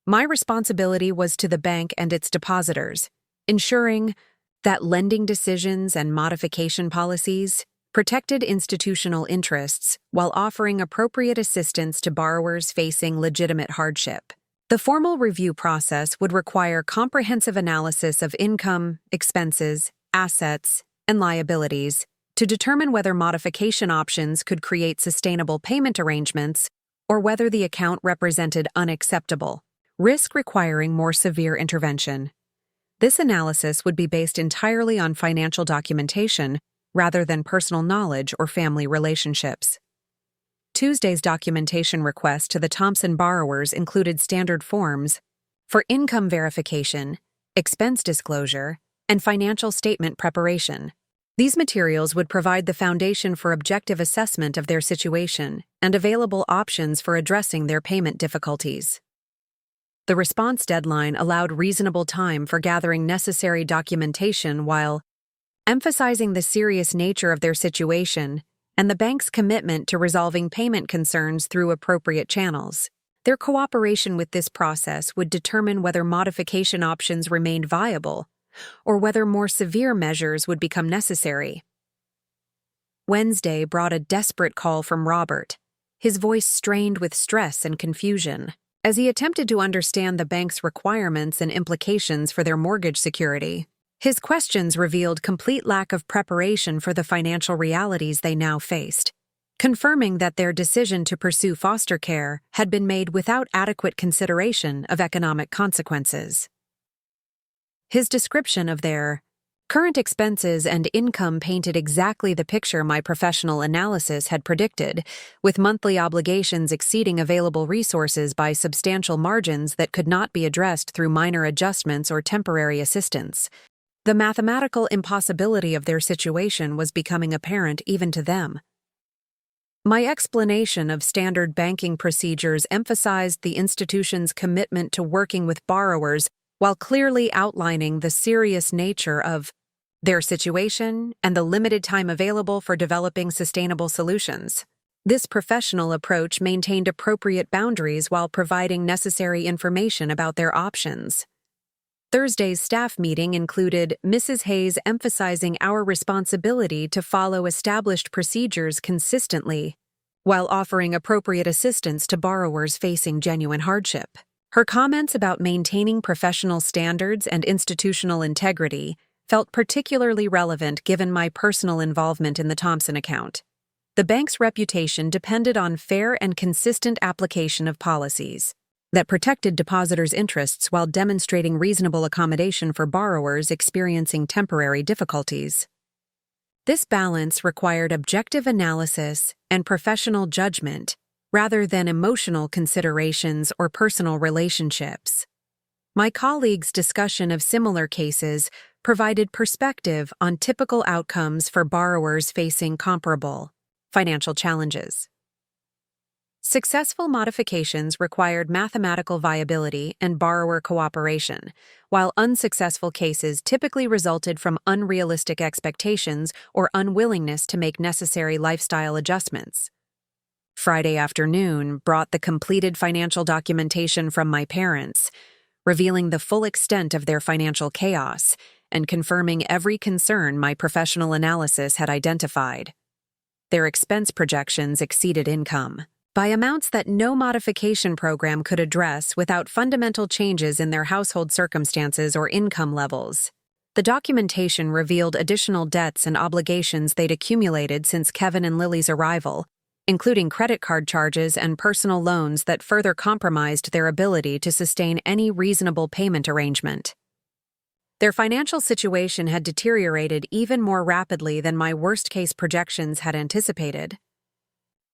My responsibility was to the bank and its depositors, ensuring that lending decisions and modification policies protected institutional interests while offering appropriate assistance to borrowers facing legitimate hardship. The formal review process would require comprehensive analysis of income, expenses, assets, and liabilities to determine whether modification options could create sustainable payment arrangements or whether the account represented unacceptable risk requiring more severe intervention. This analysis would be based entirely on financial documentation rather than personal knowledge or family relationships. Tuesday's documentation request to the Thompson borrowers included standard forms for income verification, expense disclosure, and financial statement preparation. These materials would provide the foundation for objective assessment of their situation and available options for addressing their payment difficulties. The response deadline allowed reasonable time for gathering necessary documentation while emphasizing the serious nature of their situation and the bank's commitment to resolving payment concerns through appropriate channels. Their cooperation with this process would determine whether modification options remained viable or whether more severe measures would become necessary. Wednesday brought a desperate call from Robert, his voice strained with stress and confusion, as he attempted to understand the bank's requirements and implications for their mortgage security. His questions revealed complete lack of preparation for the financial realities they now faced, confirming that their decision to pursue foster care had been made without adequate consideration of economic consequences. His description of their Current expenses and income painted exactly the picture my professional analysis had predicted, with monthly obligations exceeding available resources by substantial margins that could not be addressed through minor adjustments or temporary assistance. The mathematical impossibility of their situation was becoming apparent even to them. My explanation of standard banking procedures emphasized the institution's commitment to working with borrowers while clearly outlining the serious nature of their situation and the limited time available for developing sustainable solutions. This professional approach maintained appropriate boundaries while providing necessary information about their options. Thursday's staff meeting included Mrs. Hayes emphasizing our responsibility to follow established procedures consistently, while offering appropriate assistance to borrowers facing genuine hardship. Her comments about maintaining professional standards and institutional integrity felt particularly relevant given my personal involvement in the Thompson account. The bank's reputation depended on fair and consistent application of policies that protected depositors' interests while demonstrating reasonable accommodation for borrowers experiencing temporary difficulties. This balance required objective analysis and professional judgment rather than emotional considerations or personal relationships. My colleagues' discussion of similar cases provided perspective on typical outcomes for borrowers facing comparable financial challenges. Successful modifications required mathematical viability and borrower cooperation, while unsuccessful cases typically resulted from unrealistic expectations or unwillingness to make necessary lifestyle adjustments. Friday afternoon brought the completed financial documentation from my parents, revealing the full extent of their financial chaos and confirming every concern my professional analysis had identified. Their expense projections exceeded income by amounts that no modification program could address without fundamental changes in their household circumstances or income levels. The documentation revealed additional debts and obligations they'd accumulated since Kevin and Lily's arrival, including credit card charges and personal loans that further compromised their ability to sustain any reasonable payment arrangement. Their financial situation had deteriorated even more rapidly than my worst-case projections had anticipated.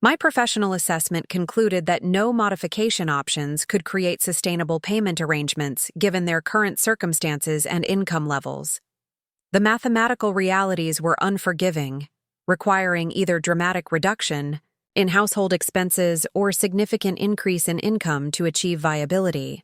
My professional assessment concluded that no modification options could create sustainable payment arrangements given their current circumstances and income levels. The mathematical realities were unforgiving, requiring either dramatic reduction in household expenses or significant increase in income to achieve viability.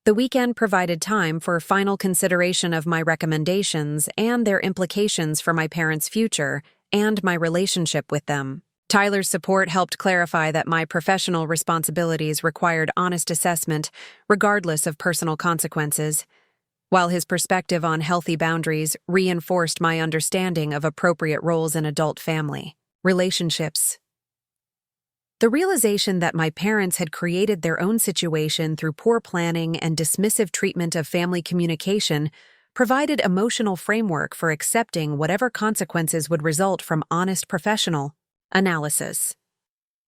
The weekend provided time for final consideration of my recommendations and their implications for my parents' future and my relationship with them. Tyler's support helped clarify that my professional responsibilities required honest assessment, regardless of personal consequences, while his perspective on healthy boundaries reinforced my understanding of appropriate roles in adult family relationships. The realization that my parents had created their own situation through poor planning and dismissive treatment of family communication provided emotional framework for accepting whatever consequences would result from honest professional analysis.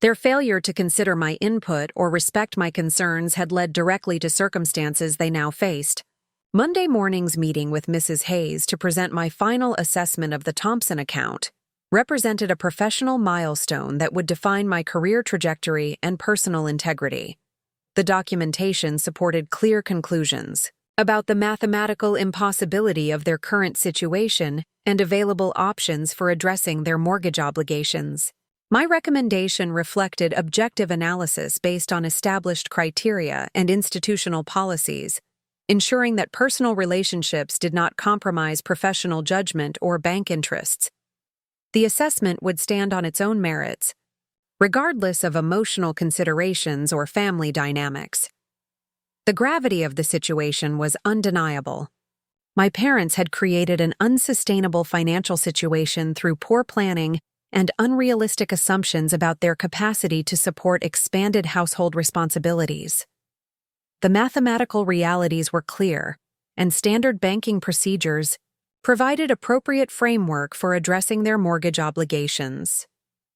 Their failure to consider my input or respect my concerns had led directly to circumstances they now faced. Monday morning's meeting with Mrs. Hayes to present my final assessment of the Thompson account represented a professional milestone that would define my career trajectory and personal integrity. The documentation supported clear conclusions about the mathematical impossibility of their current situation and available options for addressing their mortgage obligations. My recommendation reflected objective analysis based on established criteria and institutional policies, ensuring that personal relationships did not compromise professional judgment or bank interests. The assessment would stand on its own merits, regardless of emotional considerations or family dynamics. The gravity of the situation was undeniable. My parents had created an unsustainable financial situation through poor planning and unrealistic assumptions about their capacity to support expanded household responsibilities. The mathematical realities were clear, and standard banking procedures provided appropriate framework for addressing their mortgage obligations.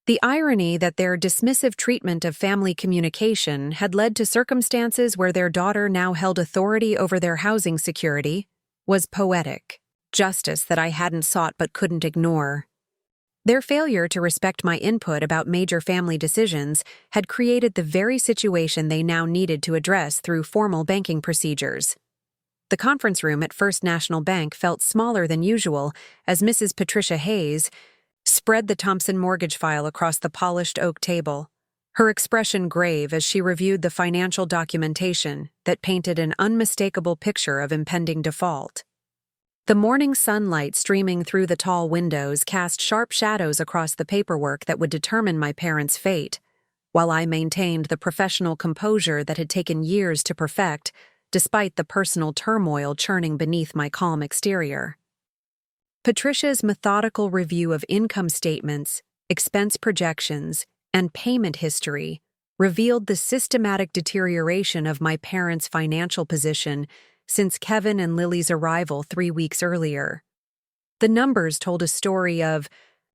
The irony that their dismissive treatment of family communication had led to circumstances where their daughter now held authority over their housing security was poetic. justice that I hadn't sought but couldn't ignore. Their failure to respect my input about major family decisions had created the very situation they now needed to address through formal banking procedures. The conference room at First National Bank felt smaller than usual as Mrs. Patricia Hayes spread the Thompson mortgage file across the polished oak table, her expression grave as she reviewed the financial documentation that painted an unmistakable picture of impending default. The morning sunlight streaming through the tall windows cast sharp shadows across the paperwork that would determine my parents' fate, while I maintained the professional composure that had taken years to perfect, despite the personal turmoil churning beneath my calm exterior. Patricia's methodical review of income statements, expense projections, and payment history revealed the systematic deterioration of my parents' financial position since Kevin and Lily's arrival 3 weeks earlier. The numbers told a story of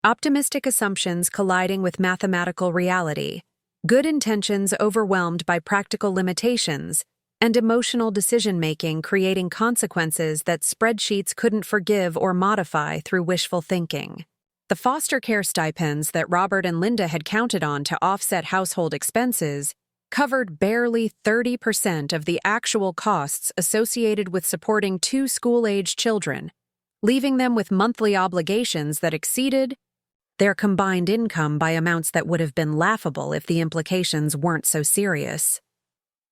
optimistic assumptions colliding with mathematical reality, good intentions overwhelmed by practical limitations, and emotional decision-making creating consequences that spreadsheets couldn't forgive or modify through wishful thinking. The foster care stipends that Robert and Linda had counted on to offset household expenses covered barely 30% of the actual costs associated with supporting 2 school-age children, leaving them with monthly obligations that exceeded their combined income by amounts that would have been laughable if the implications weren't so serious.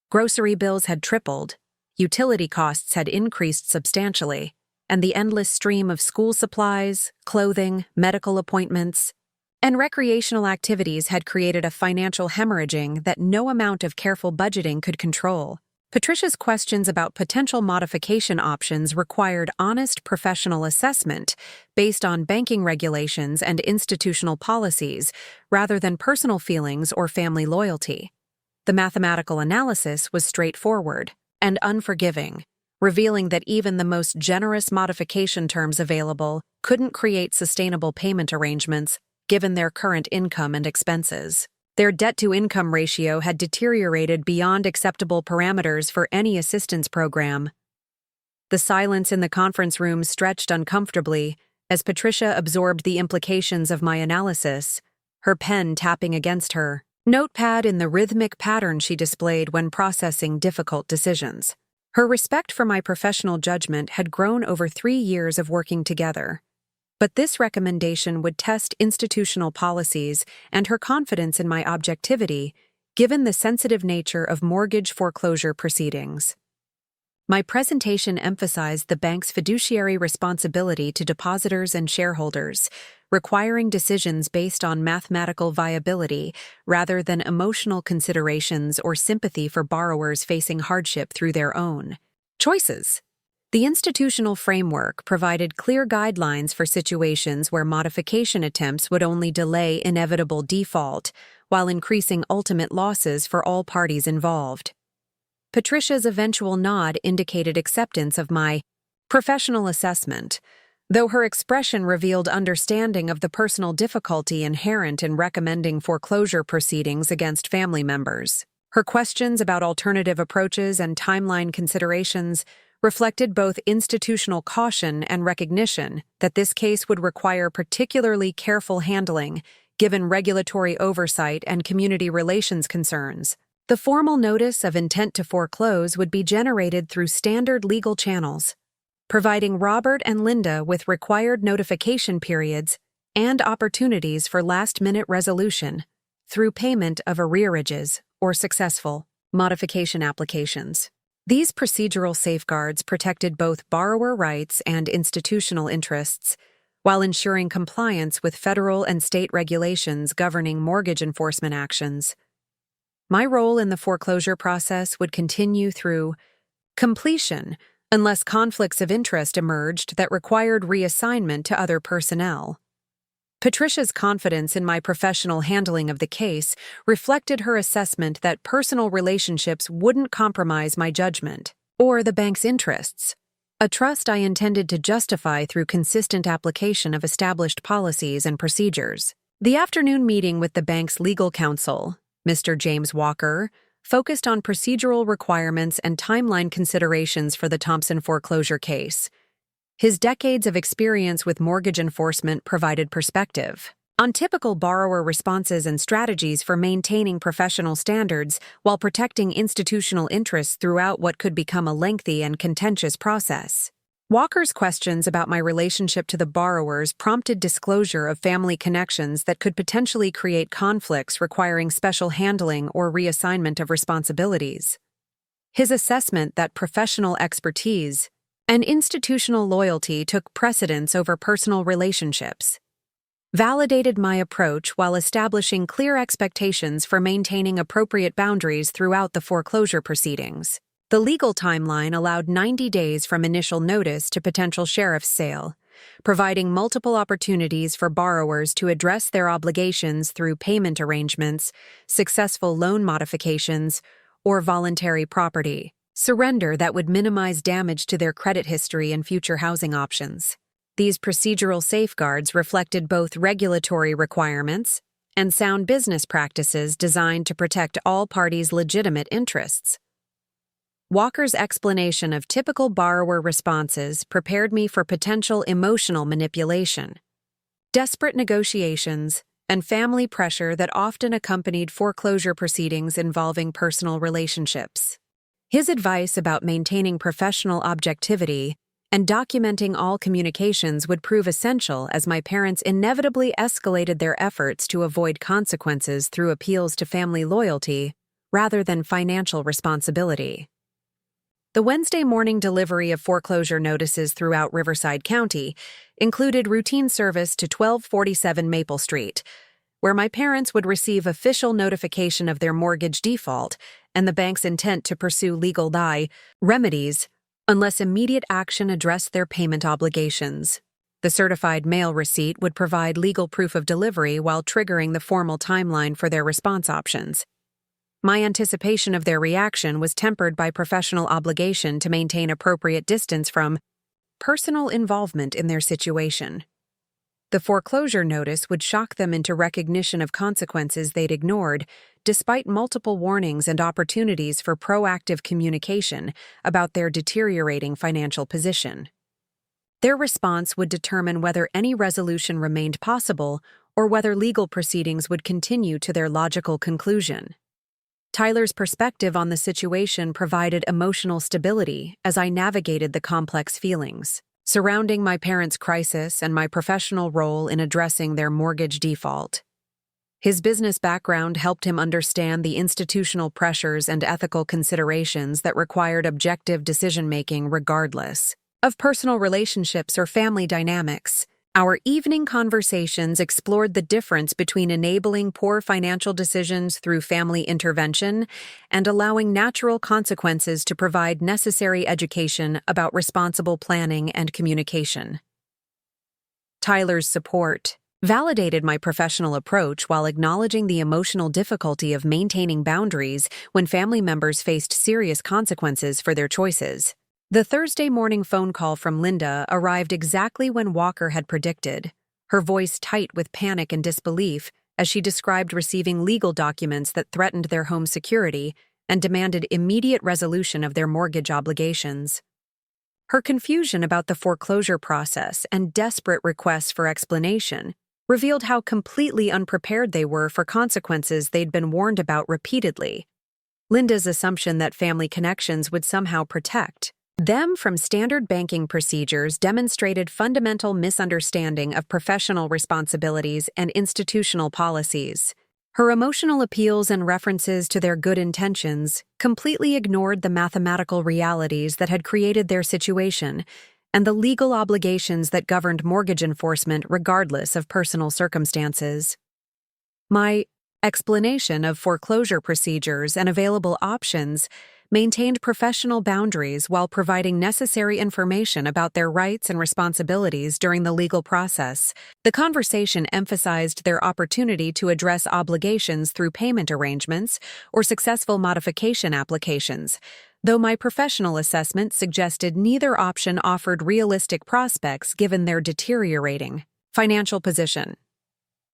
Grocery bills had tripled, utility costs had increased substantially, and the endless stream of school supplies, clothing, medical appointments, and recreational activities had created a financial hemorrhaging that no amount of careful budgeting could control. Patricia's questions about potential modification options required honest professional assessment based on banking regulations and institutional policies rather than personal feelings or family loyalty. The mathematical analysis was straightforward and unforgiving, revealing that even the most generous modification terms available couldn't create sustainable payment arrangements given their current income and expenses. Their debt-to-income ratio had deteriorated beyond acceptable parameters for any assistance program. The silence in the conference room stretched uncomfortably as Patricia absorbed the implications of my analysis, her pen tapping against her notepad in the rhythmic pattern she displayed when processing difficult decisions. Her respect for my professional judgment had grown over 3 years of working together. But this recommendation would test institutional policies and her confidence in my objectivity, given the sensitive nature of mortgage foreclosure proceedings. My presentation emphasized the bank's fiduciary responsibility to depositors and shareholders, requiring decisions based on mathematical viability rather than emotional considerations or sympathy for borrowers facing hardship through their own choices. The institutional framework provided clear guidelines for situations where modification attempts would only delay inevitable default while increasing ultimate losses for all parties involved. Patricia's eventual nod indicated acceptance of my professional assessment, though her expression revealed understanding of the personal difficulty inherent in recommending foreclosure proceedings against family members. Her questions about alternative approaches and timeline considerations reflected both institutional caution and recognition that this case would require particularly careful handling given regulatory oversight and community relations concerns. The formal notice of intent to foreclose would be generated through standard legal channels, providing Robert and Linda with required notification periods and opportunities for last-minute resolution through payment of arrearages or successful modification applications. These procedural safeguards protected both borrower rights and institutional interests, while ensuring compliance with federal and state regulations governing mortgage enforcement actions. My role in the foreclosure process would continue through completion unless conflicts of interest emerged that required reassignment to other personnel. Patricia's confidence in my professional handling of the case reflected her assessment that personal relationships wouldn't compromise my judgment or the bank's interests, a trust I intended to justify through consistent application of established policies and procedures. The afternoon meeting with the bank's legal counsel, Mr. James Walker, focused on procedural requirements and timeline considerations for the Thompson foreclosure case. His decades of experience with mortgage enforcement provided perspective on typical borrower responses and strategies for maintaining professional standards while protecting institutional interests throughout what could become a lengthy and contentious process. Walker's questions about my relationship to the borrowers prompted disclosure of family connections that could potentially create conflicts requiring special handling or reassignment of responsibilities. His assessment that professional expertise and institutional loyalty took precedence over personal relationships validated my approach while establishing clear expectations for maintaining appropriate boundaries throughout the foreclosure proceedings. The legal timeline allowed 90 days from initial notice to potential sheriff's sale, providing multiple opportunities for borrowers to address their obligations through payment arrangements, successful loan modifications, or voluntary property surrender that would minimize damage to their credit history and future housing options. These procedural safeguards reflected both regulatory requirements and sound business practices designed to protect all parties' legitimate interests. Walker's explanation of typical borrower responses prepared me for potential emotional manipulation, desperate negotiations, and family pressure that often accompanied foreclosure proceedings involving personal relationships. His advice about maintaining professional objectivity and documenting all communications would prove essential as my parents inevitably escalated their efforts to avoid consequences through appeals to family loyalty rather than financial responsibility. The Wednesday morning delivery of foreclosure notices throughout Riverside County included routine service to 1247 Maple Street, where my parents would receive official notification of their mortgage default and the bank's intent to pursue legal remedies unless immediate action addressed their payment obligations. The certified mail receipt would provide legal proof of delivery while triggering the formal timeline for their response options. My anticipation of their reaction was tempered by professional obligation to maintain appropriate distance from personal involvement in their situation. The foreclosure notice would shock them into recognition of consequences they'd ignored, despite multiple warnings and opportunities for proactive communication about their deteriorating financial position. Their response would determine whether any resolution remained possible or whether legal proceedings would continue to their logical conclusion. Tyler's perspective on the situation provided emotional stability as I navigated the complex feelings surrounding my parents' crisis and my professional role in addressing their mortgage default. His business background helped him understand the institutional pressures and ethical considerations that required objective decision-making regardless of personal relationships or family dynamics. Our evening conversations explored the difference between enabling poor financial decisions through family intervention and allowing natural consequences to provide necessary education about responsible planning and communication. Tyler's support validated my professional approach while acknowledging the emotional difficulty of maintaining boundaries when family members faced serious consequences for their choices. The Thursday morning phone call from Linda arrived exactly when Walker had predicted, her voice tight with panic and disbelief as she described receiving legal documents that threatened their home security and demanded immediate resolution of their mortgage obligations. Her confusion about the foreclosure process and desperate requests for explanation revealed how completely unprepared they were for consequences they'd been warned about repeatedly. Linda's assumption that family connections would somehow protect them from standard banking procedures demonstrated fundamental misunderstanding of professional responsibilities and institutional policies. Her emotional appeals and references to their good intentions completely ignored the mathematical realities that had created their situation and the legal obligations that governed mortgage enforcement regardless of personal circumstances. My explanation of foreclosure procedures and available options maintained professional boundaries while providing necessary information about their rights and responsibilities during the legal process. The conversation emphasized their opportunity to address obligations through payment arrangements or successful modification applications, though my professional assessment suggested neither option offered realistic prospects given their deteriorating financial position.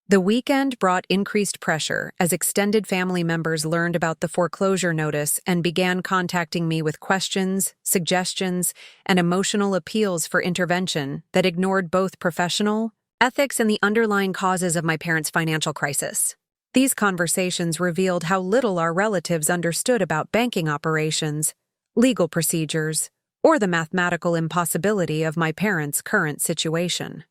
The weekend brought increased pressure as extended family members learned about the foreclosure notice and began contacting me with questions, suggestions, and emotional appeals for intervention that ignored both professional ethics and the underlying causes of my parents' financial crisis. These conversations revealed how little our relatives understood about banking operations, legal procedures, or the mathematical impossibility of my parents' current situation.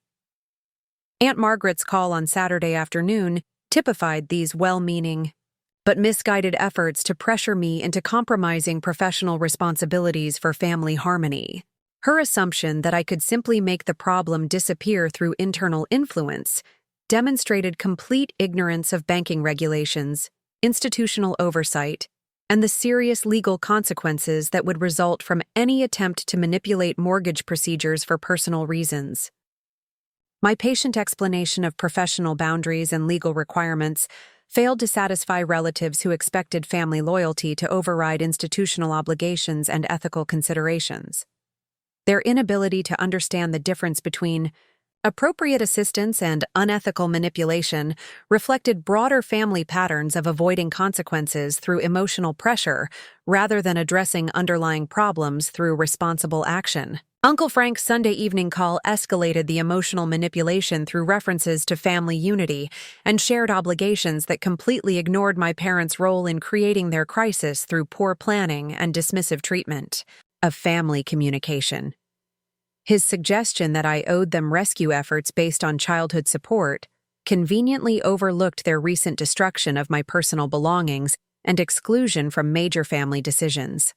Aunt Margaret's call on Saturday afternoon typified these well-meaning but misguided efforts to pressure me into compromising professional responsibilities for family harmony. Her assumption that I could simply make the problem disappear through internal influence demonstrated complete ignorance of banking regulations, institutional oversight, and the serious legal consequences that would result from any attempt to manipulate mortgage procedures for personal reasons. My patient explanation of professional boundaries and legal requirements failed to satisfy relatives who expected family loyalty to override institutional obligations and ethical considerations. Their inability to understand the difference between appropriate assistance and unethical manipulation reflected broader family patterns of avoiding consequences through emotional pressure rather than addressing underlying problems through responsible action. Uncle Frank's Sunday evening call escalated the emotional manipulation through references to family unity and shared obligations that completely ignored my parents' role in creating their crisis through poor planning and dismissive treatment of family communication. His suggestion that I owed them rescue efforts based on childhood support conveniently overlooked their recent destruction of my personal belongings and exclusion from major family decisions.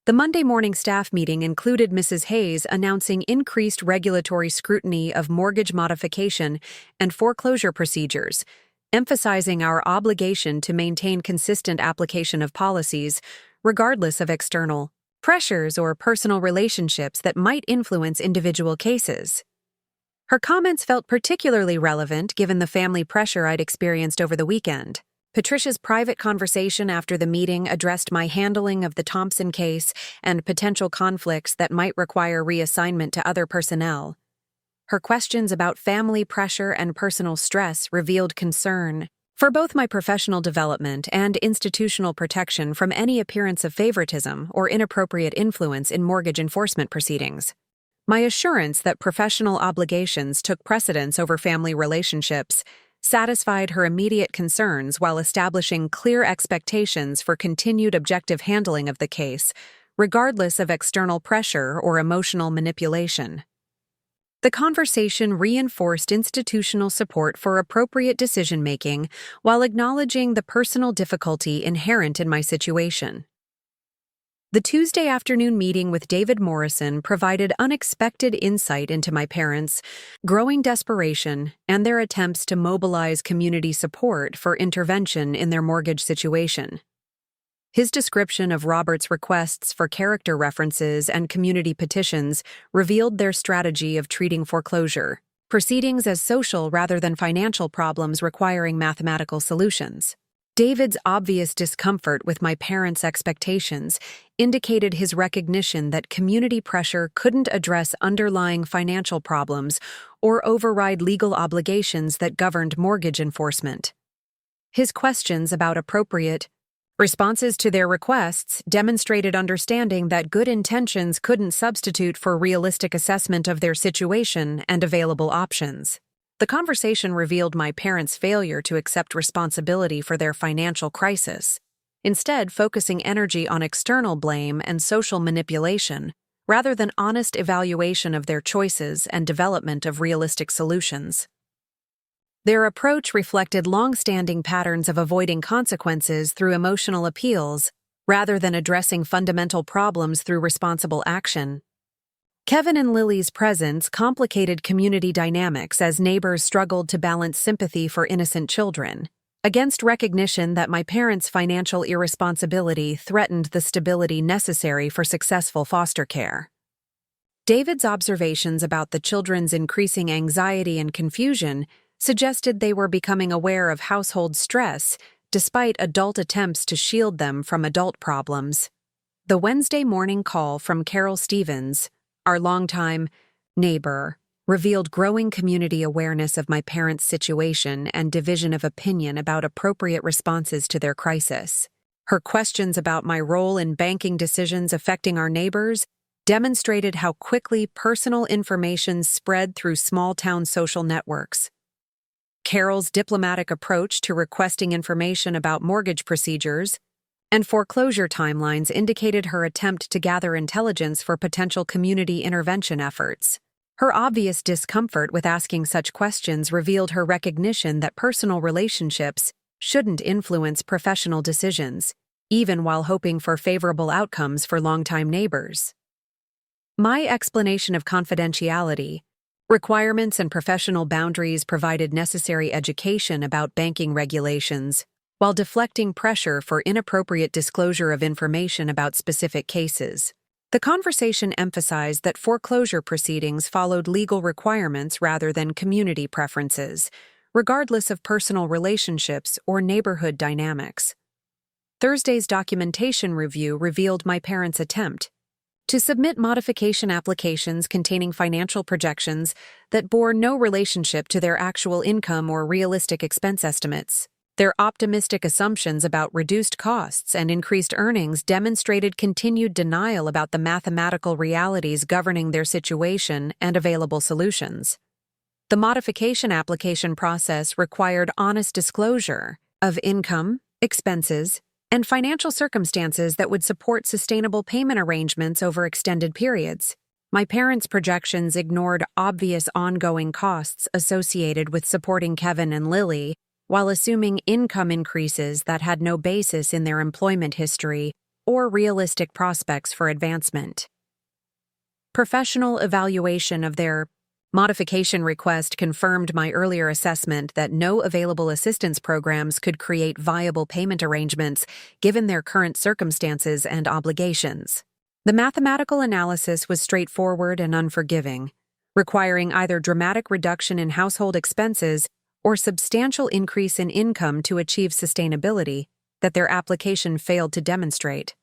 The Monday morning staff meeting included Mrs. Hayes announcing increased regulatory scrutiny of mortgage modification and foreclosure procedures, emphasizing our obligation to maintain consistent application of policies, regardless of external pressures or personal relationships that might influence individual cases. Her comments felt particularly relevant given the family pressure I'd experienced over the weekend. Patricia's private conversation after the meeting addressed my handling of the Thompson case and potential conflicts that might require reassignment to other personnel. Her questions about family pressure and personal stress revealed concern for both my professional development and institutional protection from any appearance of favoritism or inappropriate influence in mortgage enforcement proceedings. My assurance that professional obligations took precedence over family relationships satisfied her immediate concerns while establishing clear expectations for continued objective handling of the case, regardless of external pressure or emotional manipulation. The conversation reinforced institutional support for appropriate decision-making while acknowledging the personal difficulty inherent in my situation. The Tuesday afternoon meeting with David Morrison provided unexpected insight into my parents' growing desperation and their attempts to mobilize community support for intervention in their mortgage situation. His description of Robert's requests for character references and community petitions revealed their strategy of treating foreclosure proceedings as social rather than financial problems requiring mathematical solutions. David's obvious discomfort with my parents' expectations indicated his recognition that community pressure couldn't address underlying financial problems or override legal obligations that governed mortgage enforcement. His questions about appropriate responses to their requests demonstrated understanding that good intentions couldn't substitute for realistic assessment of their situation and available options. The conversation revealed my parents' failure to accept responsibility for their financial crisis, instead focusing energy on external blame and social manipulation, rather than honest evaluation of their choices and development of realistic solutions. Their approach reflected long-standing patterns of avoiding consequences through emotional appeals, rather than addressing fundamental problems through responsible action. Kevin and Lily's presence complicated community dynamics as neighbors struggled to balance sympathy for innocent children, against recognition that my parents' financial irresponsibility threatened the stability necessary for successful foster care. David's observations about the children's increasing anxiety and confusion suggested they were becoming aware of household stress despite adult attempts to shield them from adult problems. The Wednesday morning call from Carol Stevens, our longtime neighbor, revealed growing community awareness of my parents' situation and division of opinion about appropriate responses to their crisis. Her questions about my role in banking decisions affecting our neighbors demonstrated how quickly personal information spread through small-town social networks. Carol's diplomatic approach to requesting information about mortgage procedures and foreclosure timelines indicated her attempt to gather intelligence for potential community intervention efforts. Her obvious discomfort with asking such questions revealed her recognition that personal relationships shouldn't influence professional decisions, even while hoping for favorable outcomes for longtime neighbors. My explanation of confidentiality, requirements, and professional boundaries provided necessary education about banking regulations, while deflecting pressure for inappropriate disclosure of information about specific cases. The conversation emphasized that foreclosure proceedings followed legal requirements rather than community preferences, regardless of personal relationships or neighborhood dynamics. Thursday's documentation review revealed my parents' attempt to submit modification applications containing financial projections that bore no relationship to their actual income or realistic expense estimates. Their optimistic assumptions about reduced costs and increased earnings demonstrated continued denial about the mathematical realities governing their situation and available solutions. The modification application process required honest disclosure of income, expenses, and financial circumstances that would support sustainable payment arrangements over extended periods. My parents' projections ignored obvious ongoing costs associated with supporting Kevin and Lily, while assuming income increases that had no basis in their employment history or realistic prospects for advancement. Professional evaluation of their modification request confirmed my earlier assessment that no available assistance programs could create viable payment arrangements given their current circumstances and obligations. The mathematical analysis was straightforward and unforgiving, requiring either dramatic reduction in household expenses or substantial increase in income to achieve sustainability that their application failed to demonstrate.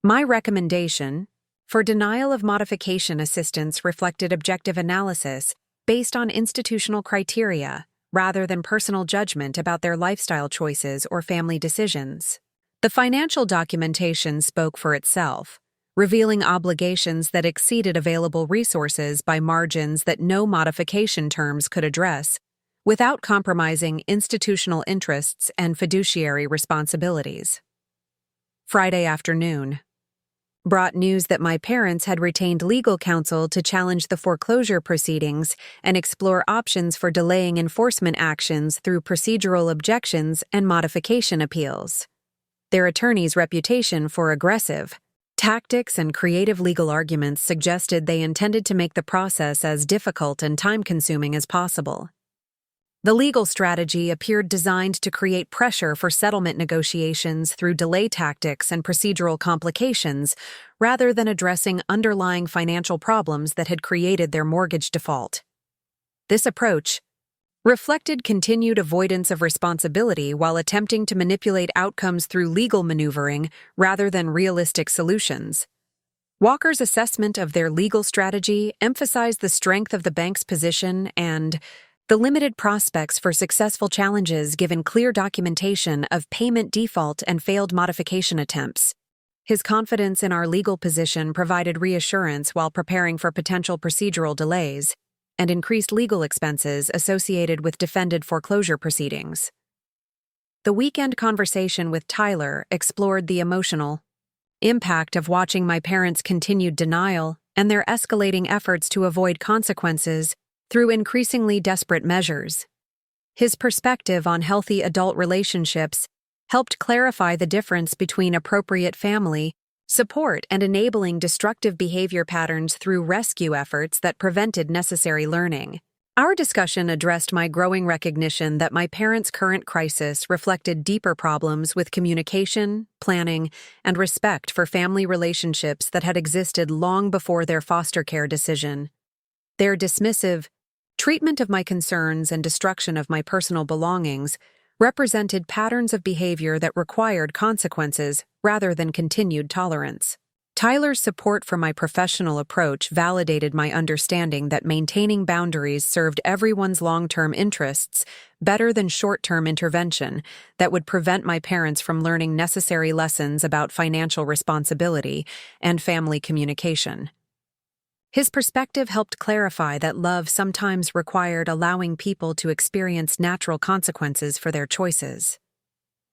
My recommendation for denial of modification assistance reflected objective analysis based on institutional criteria rather than personal judgment about their lifestyle choices or family decisions. The financial documentation spoke for itself, revealing obligations that exceeded available resources by margins that no modification terms could address, without compromising institutional interests and fiduciary responsibilities. Friday afternoon brought news that my parents had retained legal counsel to challenge the foreclosure proceedings and explore options for delaying enforcement actions through procedural objections and modification appeals. Their attorney's reputation for aggressive tactics and creative legal arguments suggested they intended to make the process as difficult and time-consuming as possible. The legal strategy appeared designed to create pressure for settlement negotiations through delay tactics and procedural complications, rather than addressing underlying financial problems that had created their mortgage default. This approach reflected continued avoidance of responsibility while attempting to manipulate outcomes through legal maneuvering rather than realistic solutions. Walker's assessment of their legal strategy emphasized the strength of the bank's position and the limited prospects for successful challenges given clear documentation of payment default and failed modification attempts. His confidence in our legal position provided reassurance while preparing for potential procedural delays and increased legal expenses associated with defended foreclosure proceedings. The weekend conversation with Tyler explored the emotional impact of watching my parents' continued denial and their escalating efforts to avoid consequences through increasingly desperate measures. His perspective on healthy adult relationships helped clarify the difference between appropriate family support and enabling destructive behavior patterns through rescue efforts that prevented necessary learning. Our discussion addressed my growing recognition that my parents' current crisis reflected deeper problems with communication, planning, and respect for family relationships that had existed long before their foster care decision. Their dismissive treatment of my concerns and destruction of my personal belongings represented patterns of behavior that required consequences rather than continued tolerance. Tyler's support for my professional approach validated my understanding that maintaining boundaries served everyone's long-term interests better than short-term intervention that would prevent my parents from learning necessary lessons about financial responsibility and family communication. His perspective helped clarify that love sometimes required allowing people to experience natural consequences for their choices.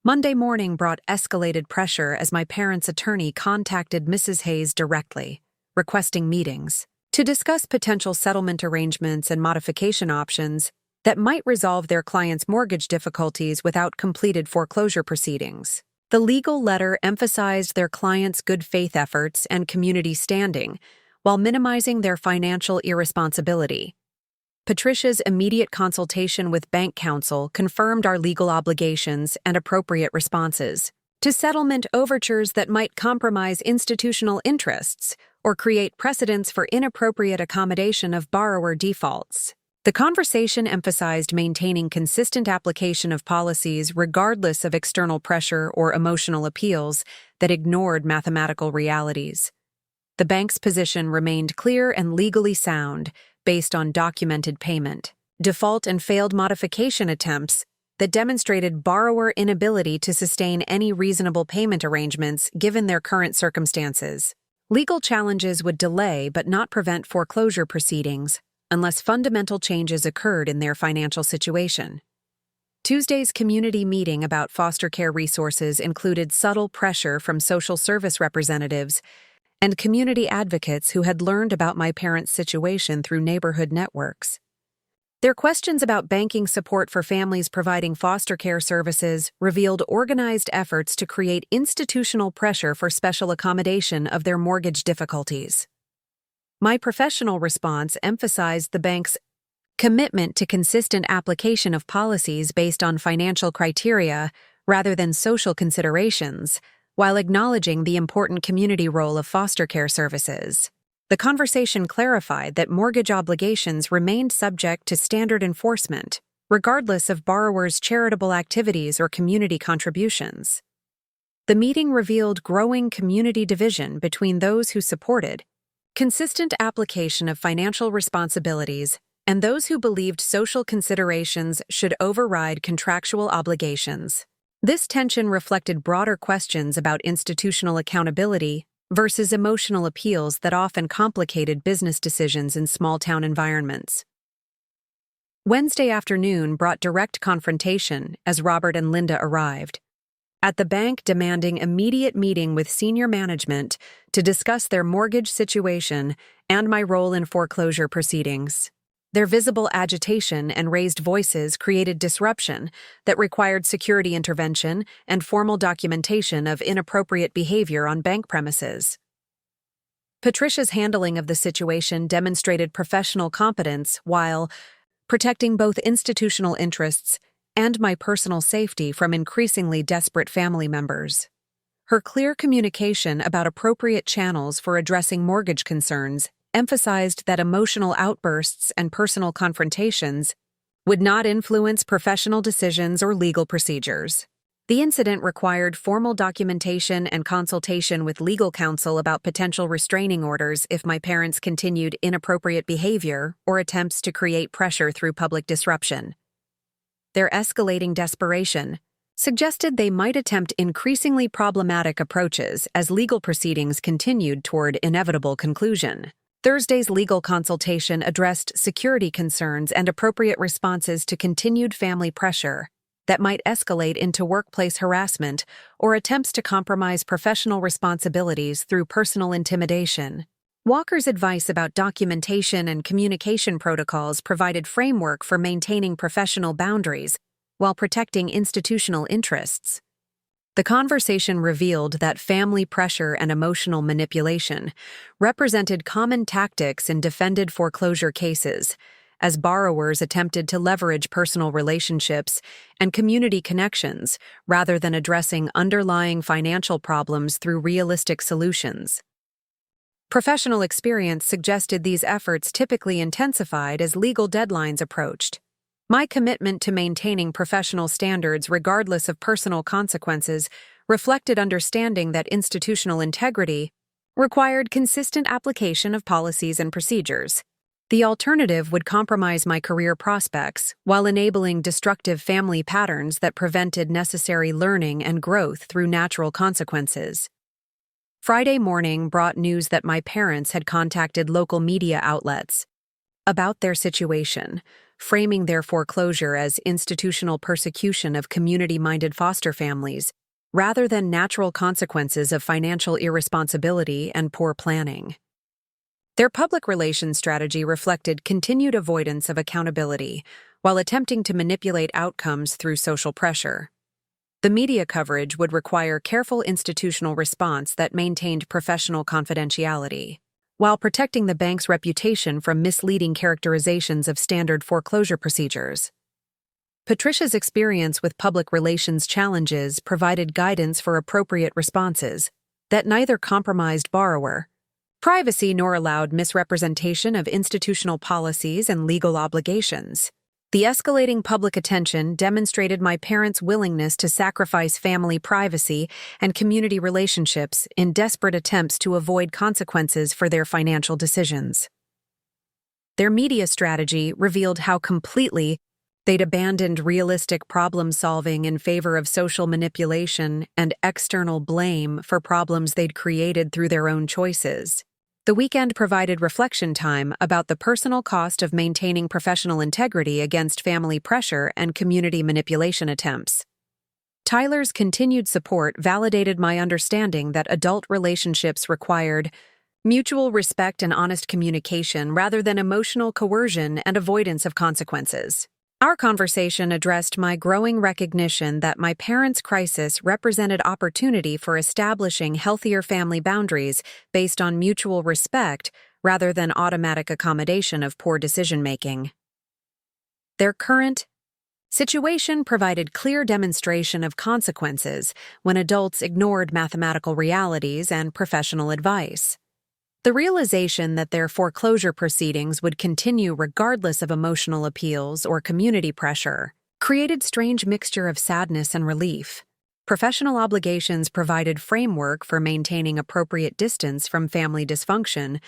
Monday morning brought escalated pressure as my parents' attorney contacted Mrs. Hayes directly, requesting meetings to discuss potential settlement arrangements and modification options that might resolve their client's mortgage difficulties without completed foreclosure proceedings. The legal letter emphasized their client's good faith efforts and community standing, while minimizing their financial irresponsibility. Patricia's immediate consultation with bank counsel confirmed our legal obligations and appropriate responses to settlement overtures that might compromise institutional interests or create precedents for inappropriate accommodation of borrower defaults. The conversation emphasized maintaining consistent application of policies regardless of external pressure or emotional appeals that ignored mathematical realities. The bank's position remained clear and legally sound, based on documented payment, default, and failed modification attempts that demonstrated borrower inability to sustain any reasonable payment arrangements given their current circumstances. Legal challenges would delay but not prevent foreclosure proceedings unless fundamental changes occurred in their financial situation. Tuesday's community meeting about foster care resources included subtle pressure from social service representatives and community advocates who had learned about my parents' situation through neighborhood networks. Their questions about banking support for families providing foster care services revealed organized efforts to create institutional pressure for special accommodation of their mortgage difficulties. My professional response emphasized the bank's commitment to consistent application of policies based on financial criteria rather than social considerations, while acknowledging the important community role of foster care services. The conversation clarified that mortgage obligations remained subject to standard enforcement, regardless of borrowers' charitable activities or community contributions. The meeting revealed growing community division between those who supported consistent application of financial responsibilities and those who believed social considerations should override contractual obligations. This tension reflected broader questions about institutional accountability versus emotional appeals that often complicated business decisions in small-town environments. Wednesday afternoon brought direct confrontation as Robert and Linda arrived at the bank, demanding immediate meeting with senior management to discuss their mortgage situation and my role in foreclosure proceedings. Their visible agitation and raised voices created disruption that required security intervention and formal documentation of inappropriate behavior on bank premises. Patricia's handling of the situation demonstrated professional competence while protecting both institutional interests and my personal safety from increasingly desperate family members. Her clear communication about appropriate channels for addressing mortgage concerns emphasized that emotional outbursts and personal confrontations would not influence professional decisions or legal procedures. The incident required formal documentation and consultation with legal counsel about potential restraining orders if my parents continued inappropriate behavior or attempts to create pressure through public disruption. Their escalating desperation suggested they might attempt increasingly problematic approaches as legal proceedings continued toward inevitable conclusion. Thursday's legal consultation addressed security concerns and appropriate responses to continued family pressure that might escalate into workplace harassment or attempts to compromise professional responsibilities through personal intimidation. Walker's advice about documentation and communication protocols provided framework for maintaining professional boundaries while protecting institutional interests. The conversation revealed that family pressure and emotional manipulation represented common tactics in defended foreclosure cases, as borrowers attempted to leverage personal relationships and community connections rather than addressing underlying financial problems through realistic solutions. Professional experience suggested these efforts typically intensified as legal deadlines approached. My commitment to maintaining professional standards regardless of personal consequences reflected understanding that institutional integrity required consistent application of policies and procedures. The alternative would compromise my career prospects while enabling destructive family patterns that prevented necessary learning and growth through natural consequences. Friday morning brought news that my parents had contacted local media outlets about their situation, framing their foreclosure as institutional persecution of community-minded foster families, rather than natural consequences of financial irresponsibility and poor planning. Their public relations strategy reflected continued avoidance of accountability while attempting to manipulate outcomes through social pressure. The media coverage would require careful institutional response that maintained professional confidentiality, while protecting the bank's reputation from misleading characterizations of standard foreclosure procedures. Patricia's experience with public relations challenges provided guidance for appropriate responses that neither compromised borrower privacy nor allowed misrepresentation of institutional policies and legal obligations. The escalating public attention demonstrated my parents' willingness to sacrifice family privacy and community relationships in desperate attempts to avoid consequences for their financial decisions. Their media strategy revealed how completely they'd abandoned realistic problem-solving in favor of social manipulation and external blame for problems they'd created through their own choices. The weekend provided reflection time about the personal cost of maintaining professional integrity against family pressure and community manipulation attempts. Tyler's continued support validated my understanding that adult relationships required mutual respect and honest communication rather than emotional coercion and avoidance of consequences. Our conversation addressed my growing recognition that my parents' crisis represented opportunity for establishing healthier family boundaries based on mutual respect rather than automatic accommodation of poor decision-making. Their current situation provided clear demonstration of consequences when adults ignored mathematical realities and professional advice. The realization that their foreclosure proceedings would continue regardless of emotional appeals or community pressure created a strange mixture of sadness and relief. Professional obligations provided framework for maintaining appropriate distance from family dysfunction,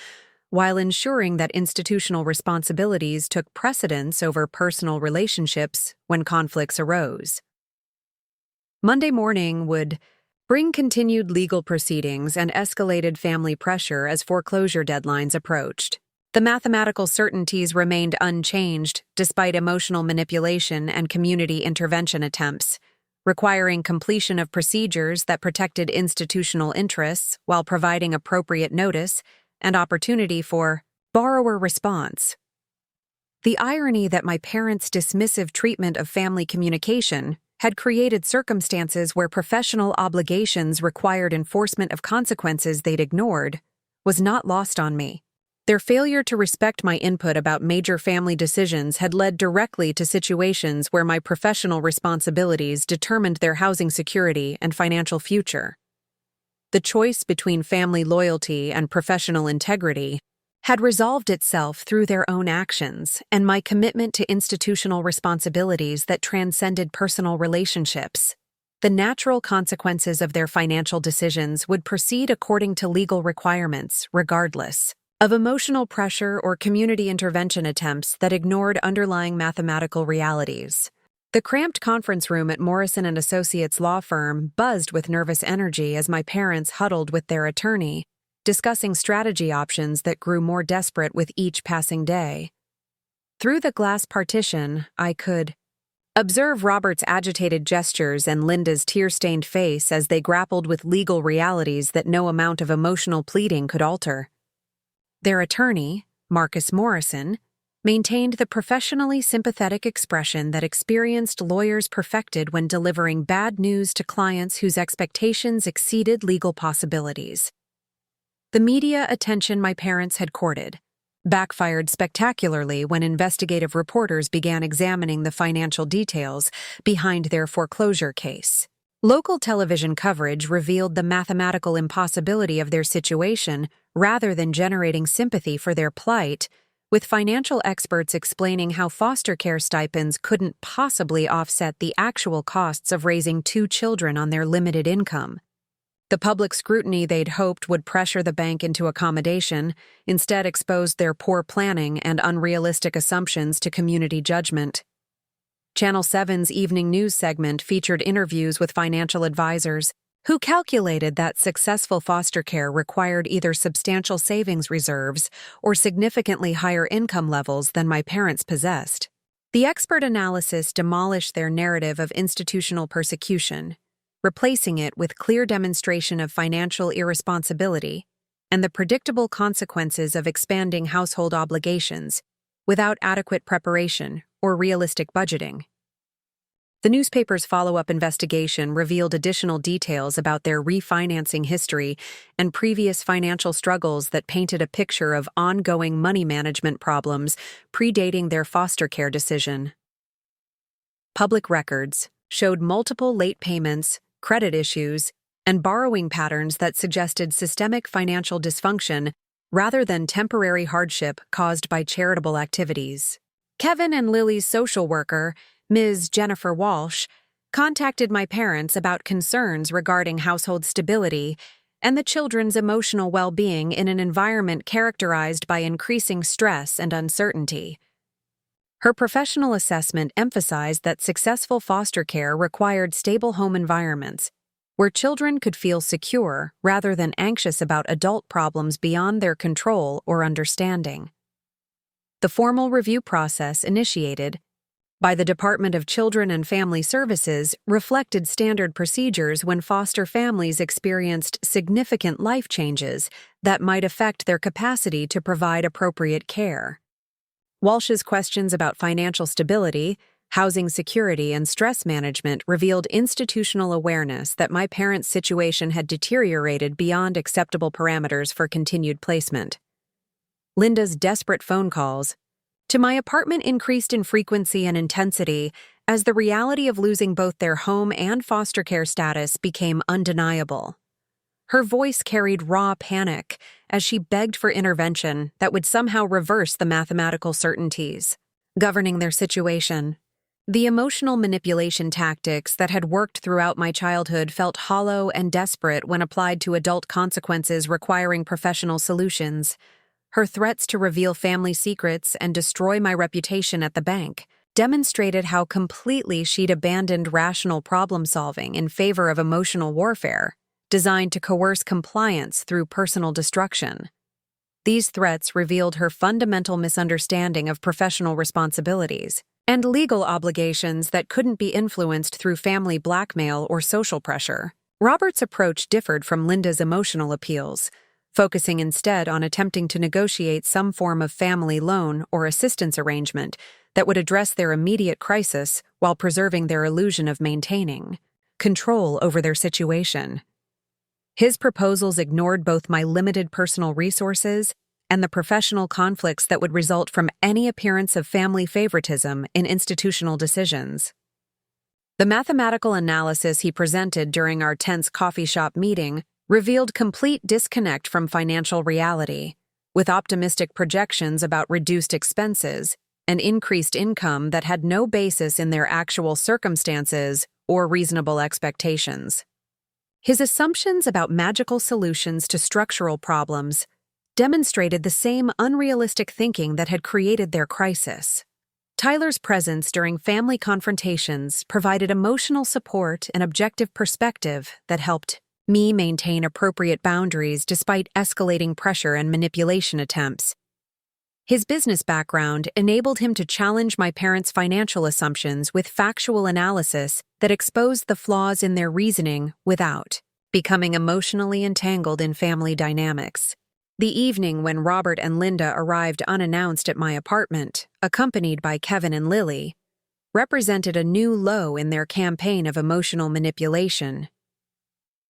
while ensuring that institutional responsibilities took precedence over personal relationships when conflicts arose. Monday morning would bring continued legal proceedings and escalated family pressure as foreclosure deadlines approached. The mathematical certainties remained unchanged despite emotional manipulation and community intervention attempts, requiring completion of procedures that protected institutional interests while providing appropriate notice and opportunity for borrower response. The irony that my parents' dismissive treatment of family communication had created circumstances where professional obligations required enforcement of consequences they'd ignored was not lost on me. Their failure to respect my input about major family decisions had led directly to situations where my professional responsibilities determined their housing security and financial future. The choice between family loyalty and professional integrity had resolved itself through their own actions and my commitment to institutional responsibilities that transcended personal relationships. The natural consequences of their financial decisions would proceed according to legal requirements, regardless of emotional pressure or community intervention attempts that ignored underlying mathematical realities. The cramped conference room at Morrison & Associates law firm buzzed with nervous energy as my parents huddled with their attorney, discussing strategy options that grew more desperate with each passing day. Through the glass partition, I could observe Robert's agitated gestures and Linda's tear-stained face as they grappled with legal realities that no amount of emotional pleading could alter. Their attorney, Marcus Morrison, maintained the professionally sympathetic expression that experienced lawyers perfected when delivering bad news to clients whose expectations exceeded legal possibilities. The media attention my parents had courted backfired spectacularly when investigative reporters began examining the financial details behind their foreclosure case. Local television coverage revealed the mathematical impossibility of their situation rather than generating sympathy for their plight, with financial experts explaining how foster care stipends couldn't possibly offset the actual costs of raising 2 children on their limited income. The public scrutiny they'd hoped would pressure the bank into accommodation instead exposed their poor planning and unrealistic assumptions to community judgment. Channel 7's evening news segment featured interviews with financial advisors who calculated that successful foster care required either substantial savings reserves or significantly higher income levels than my parents possessed. The expert analysis demolished their narrative of institutional persecution, replacing it with clear demonstration of financial irresponsibility and the predictable consequences of expanding household obligations without adequate preparation or realistic budgeting. The newspaper's follow-up investigation revealed additional details about their refinancing history and previous financial struggles that painted a picture of ongoing money management problems predating their foster care decision. Public records showed multiple late payments, credit issues, and borrowing patterns that suggested systemic financial dysfunction rather than temporary hardship caused by charitable activities. Kevin and Lily's social worker, Ms. Jennifer Walsh, contacted my parents about concerns regarding household stability and the children's emotional well-being in an environment characterized by increasing stress and uncertainty. Her professional assessment emphasized that successful foster care required stable home environments where children could feel secure rather than anxious about adult problems beyond their control or understanding. The formal review process initiated by the Department of Children and Family Services reflected standard procedures when foster families experienced significant life changes that might affect their capacity to provide appropriate care. Walsh's questions about financial stability, housing security, and stress management revealed institutional awareness that my parents' situation had deteriorated beyond acceptable parameters for continued placement. Linda's desperate phone calls to my apartment increased in frequency and intensity as the reality of losing both their home and foster care status became undeniable. Her voice carried raw panic as she begged for intervention that would somehow reverse the mathematical certainties governing their situation. The emotional manipulation tactics that had worked throughout my childhood felt hollow and desperate when applied to adult consequences requiring professional solutions. Her threats to reveal family secrets and destroy my reputation at the bank demonstrated how completely she'd abandoned rational problem-solving in favor of emotional warfare, designed to coerce compliance through personal destruction. These threats revealed her fundamental misunderstanding of professional responsibilities and legal obligations that couldn't be influenced through family blackmail or social pressure. Robert's approach differed from Linda's emotional appeals, focusing instead on attempting to negotiate some form of family loan or assistance arrangement that would address their immediate crisis while preserving their illusion of maintaining control over their situation. His proposals ignored both my limited personal resources and the professional conflicts that would result from any appearance of family favoritism in institutional decisions. The mathematical analysis he presented during our tense coffee shop meeting revealed complete disconnect from financial reality, with optimistic projections about reduced expenses and increased income that had no basis in their actual circumstances or reasonable expectations. His assumptions about magical solutions to structural problems demonstrated the same unrealistic thinking that had created their crisis. Tyler's presence during family confrontations provided emotional support and objective perspective that helped me maintain appropriate boundaries despite escalating pressure and manipulation attempts. His business background enabled him to challenge my parents' financial assumptions with factual analysis that exposed the flaws in their reasoning without becoming emotionally entangled in family dynamics. The evening when Robert and Linda arrived unannounced at my apartment, accompanied by Kevin and Lily, represented a new low in their campaign of emotional manipulation.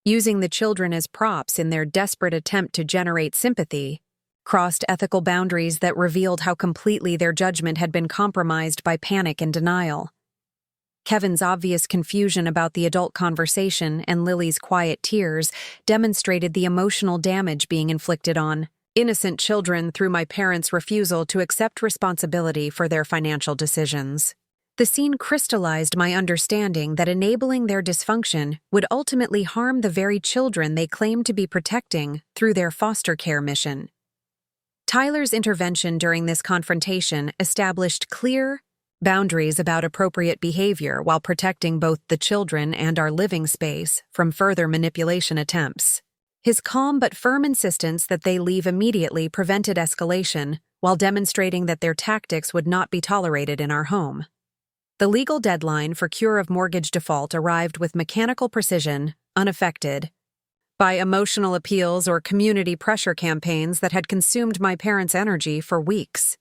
Using the children as props in their desperate attempt to generate sympathy, crossed ethical boundaries that revealed how completely their judgment had been compromised by panic and denial. Kevin's obvious confusion about the adult conversation and Lily's quiet tears demonstrated the emotional damage being inflicted on innocent children through my parents' refusal to accept responsibility for their financial decisions. The scene crystallized my understanding that enabling their dysfunction would ultimately harm the very children they claimed to be protecting through their foster care mission. Tyler's intervention during this confrontation established clear boundaries about appropriate behavior while protecting both the children and our living space from further manipulation attempts. His calm but firm insistence that they leave immediately prevented escalation, while demonstrating that their tactics would not be tolerated in our home. The legal deadline for cure of mortgage default arrived with mechanical precision, unaffected by emotional appeals or community pressure campaigns that had consumed my parents' energy for weeks.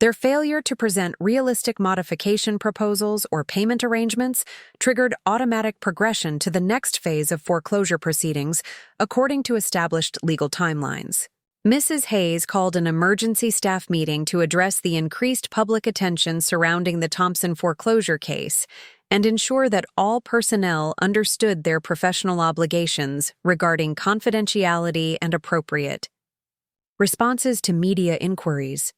Their failure to present realistic modification proposals or payment arrangements triggered automatic progression to the next phase of foreclosure proceedings according to established legal timelines. Mrs. Hayes called an emergency staff meeting to address the increased public attention surrounding the Thompson foreclosure case and ensure that all personnel understood their professional obligations regarding confidentiality and appropriate responses to media inquiries.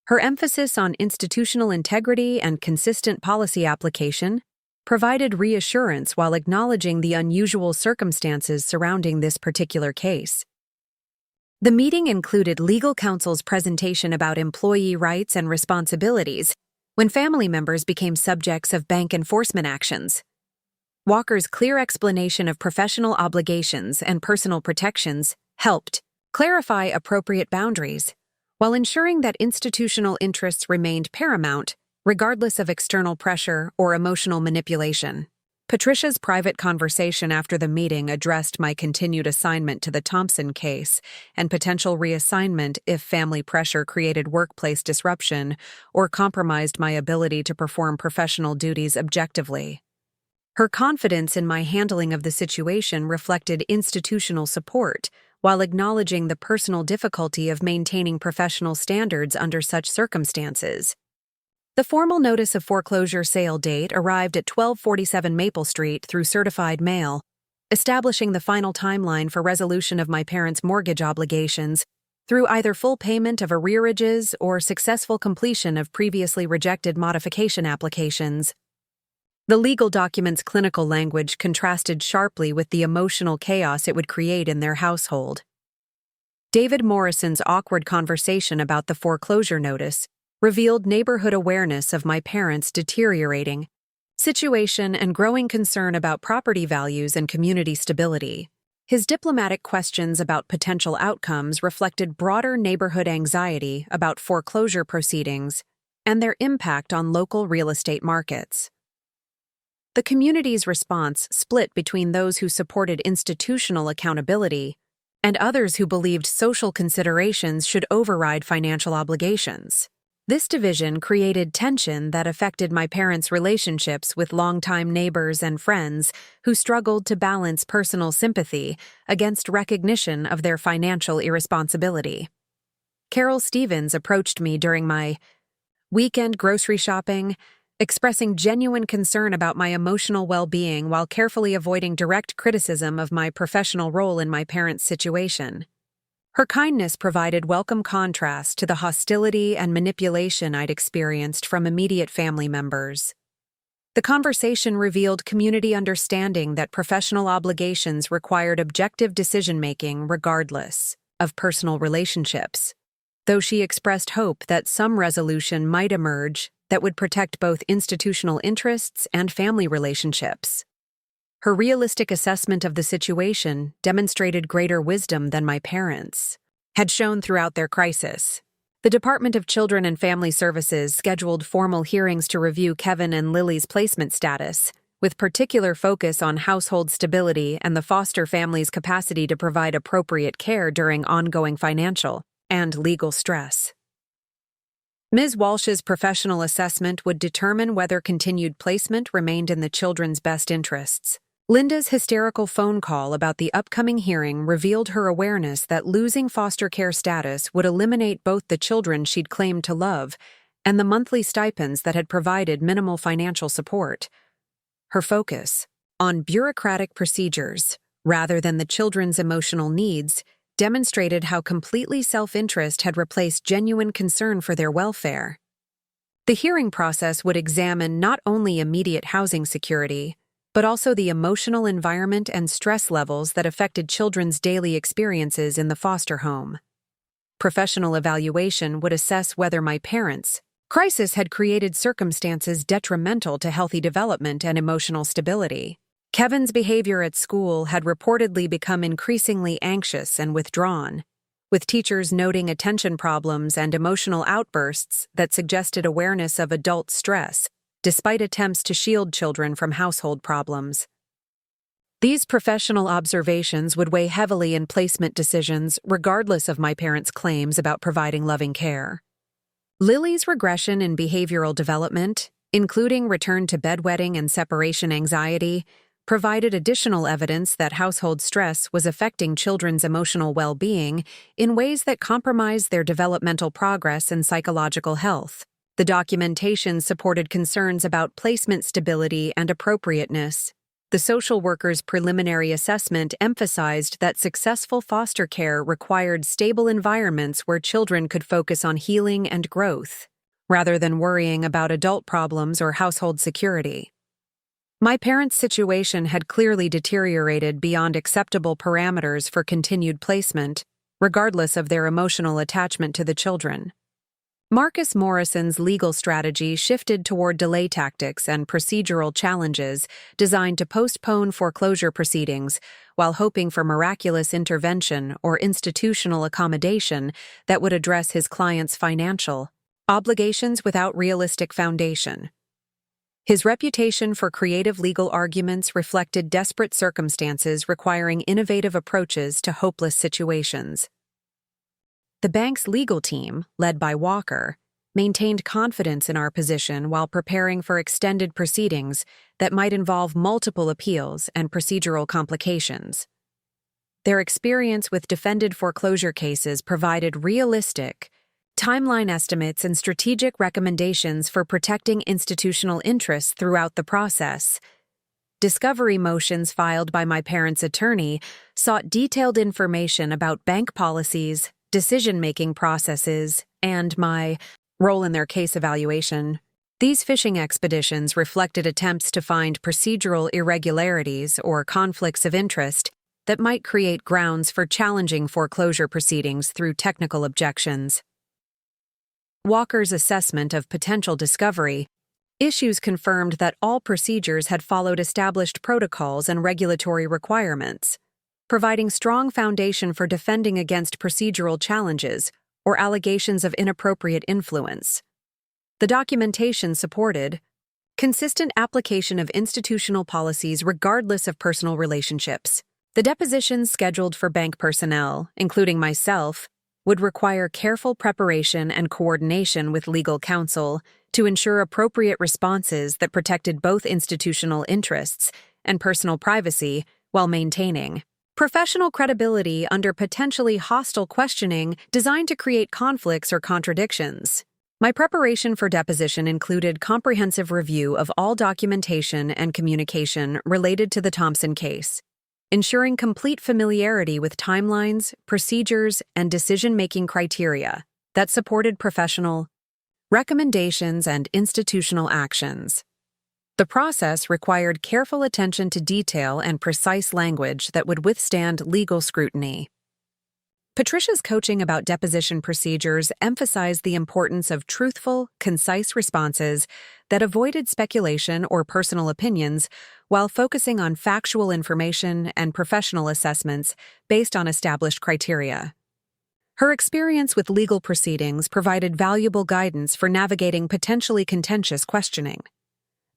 Her emphasis on institutional integrity and consistent policy application provided reassurance while acknowledging the unusual circumstances surrounding this particular case. The meeting included legal counsel's presentation about employee rights and responsibilities when family members became subjects of bank enforcement actions. Walker's clear explanation of professional obligations and personal protections helped clarify appropriate boundaries, while ensuring that institutional interests remained paramount, regardless of external pressure or emotional manipulation. Patricia's private conversation after the meeting addressed my continued assignment to the Thompson case and potential reassignment if family pressure created workplace disruption or compromised my ability to perform professional duties objectively. Her confidence in my handling of the situation reflected institutional support, while acknowledging the personal difficulty of maintaining professional standards under such circumstances. The formal notice of foreclosure sale date arrived at 1247 Maple Street through certified mail, establishing the final timeline for resolution of my parents' mortgage obligations through either full payment of arrearages or successful completion of previously rejected modification applications. The legal document's clinical language contrasted sharply with the emotional chaos it would create in their household. David Morrison's awkward conversation about the foreclosure notice revealed neighborhood awareness of my parents' deteriorating situation and growing concern about property values and community stability. His diplomatic questions about potential outcomes reflected broader neighborhood anxiety about foreclosure proceedings and their impact on local real estate markets. The community's response split between those who supported institutional accountability and others who believed social considerations should override financial obligations. This division created tension that affected my parents' relationships with longtime neighbors and friends who struggled to balance personal sympathy against recognition of their financial irresponsibility. Carol Stevens approached me during my weekend grocery shopping, expressing genuine concern about my emotional well-being while carefully avoiding direct criticism of my professional role in my parents' situation. Her kindness provided welcome contrast to the hostility and manipulation I'd experienced from immediate family members. The conversation revealed community understanding that professional obligations required objective decision-making regardless of personal relationships, though she expressed hope that some resolution might emerge that would protect both institutional interests and family relationships. Her realistic assessment of the situation demonstrated greater wisdom than my parents had shown throughout their crisis. The Department of Children and Family Services scheduled formal hearings to review Kevin and Lily's placement status, with particular focus on household stability and the foster family's capacity to provide appropriate care during ongoing financial and legal stress. Ms. Walsh's professional assessment would determine whether continued placement remained in the children's best interests. Linda's hysterical phone call about the upcoming hearing revealed her awareness that losing foster care status would eliminate both the children she'd claimed to love and the monthly stipends that had provided minimal financial support. Her focus on bureaucratic procedures rather than the children's emotional needs demonstrated how completely self-interest had replaced genuine concern for their welfare. The hearing process would examine not only immediate housing security, but also the emotional environment and stress levels that affected children's daily experiences in the foster home. Professional evaluation would assess whether my parents' crisis had created circumstances detrimental to healthy development and emotional stability. Kevin's behavior at school had reportedly become increasingly anxious and withdrawn, with teachers noting attention problems and emotional outbursts that suggested awareness of adult stress, despite attempts to shield children from household problems. These professional observations would weigh heavily in placement decisions, regardless of my parents' claims about providing loving care. Lily's regression in behavioral development, including return to bedwetting and separation anxiety, provided additional evidence that household stress was affecting children's emotional well-being in ways that compromised their developmental progress and psychological health. The documentation supported concerns about placement stability and appropriateness. The social worker's preliminary assessment emphasized that successful foster care required stable environments where children could focus on healing and growth, rather than worrying about adult problems or household security. My parents' situation had clearly deteriorated beyond acceptable parameters for continued placement, regardless of their emotional attachment to the children. Marcus Morrison's legal strategy shifted toward delay tactics and procedural challenges designed to postpone foreclosure proceedings while hoping for miraculous intervention or institutional accommodation that would address his client's financial obligations without realistic foundation. His reputation for creative legal arguments reflected desperate circumstances requiring innovative approaches to hopeless situations. The bank's legal team, led by Walker, maintained confidence in our position while preparing for extended proceedings that might involve multiple appeals and procedural complications. Their experience with defended foreclosure cases provided realistic timeline estimates and strategic recommendations for protecting institutional interests throughout the process. Discovery motions filed by my parents' attorney sought detailed information about bank policies, decision-making processes, and my role in their case evaluation. These fishing expeditions reflected attempts to find procedural irregularities or conflicts of interest that might create grounds for challenging foreclosure proceedings through technical objections. Walker's assessment of potential discovery issues confirmed that all procedures had followed established protocols and regulatory requirements, providing strong foundation for defending against procedural challenges or allegations of inappropriate influence. The documentation supported consistent application of institutional policies regardless of personal relationships. The depositions scheduled for bank personnel, including myself, would require careful preparation and coordination with legal counsel to ensure appropriate responses that protected both institutional interests and personal privacy while maintaining professional credibility under potentially hostile questioning designed to create conflicts or contradictions. My preparation for deposition included comprehensive review of all documentation and communication related to the Thompson case, ensuring complete familiarity with timelines, procedures, and decision-making criteria that supported professional recommendations and institutional actions. The process required careful attention to detail and precise language that would withstand legal scrutiny. Patricia's coaching about deposition procedures emphasized the importance of truthful, concise responses that avoided speculation or personal opinions while focusing on factual information and professional assessments based on established criteria. Her experience with legal proceedings provided valuable guidance for navigating potentially contentious questioning.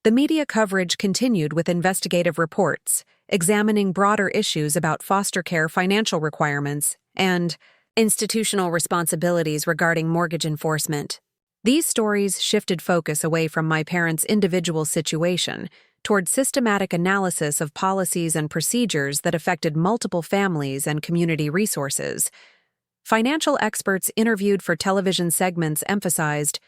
The media coverage continued with investigative reports, examining broader issues about foster care financial requirements and institutional responsibilities regarding mortgage enforcement. These stories shifted focus away from my parents' individual situation toward systematic analysis of policies and procedures that affected multiple families and community resources. Financial experts interviewed for television segments emphasized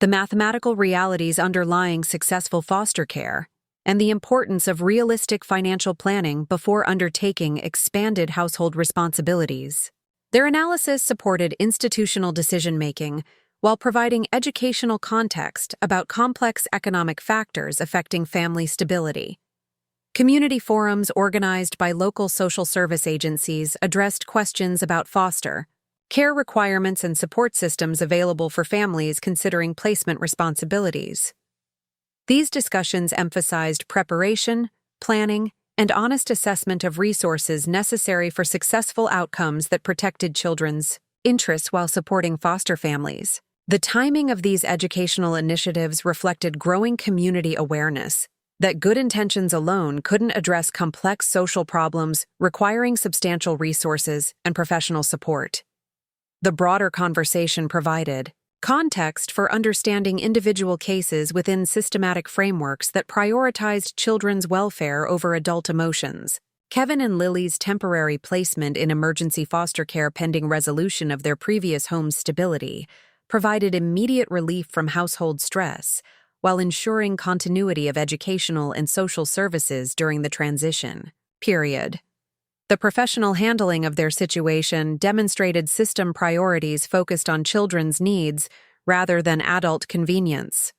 the mathematical realities underlying successful foster care and the importance of realistic financial planning before undertaking expanded household responsibilities. Their analysis supported institutional decision-making, while providing educational context about complex economic factors affecting family stability. Community forums organized by local social service agencies addressed questions about foster care requirements and support systems available for families considering placement responsibilities. These discussions emphasized preparation, planning, and honest assessment of resources necessary for successful outcomes that protected children's interests while supporting foster families. The timing of these educational initiatives reflected growing community awareness that good intentions alone couldn't address complex social problems requiring substantial resources and professional support. The broader conversation provided context for understanding individual cases within systematic frameworks that prioritized children's welfare over adult emotions. Kevin and Lily's temporary placement in emergency foster care pending resolution of their previous home's stability provided immediate relief from household stress, while ensuring continuity of educational and social services during the transition period. The professional handling of their situation demonstrated system priorities focused on children's needs rather than adult convenience.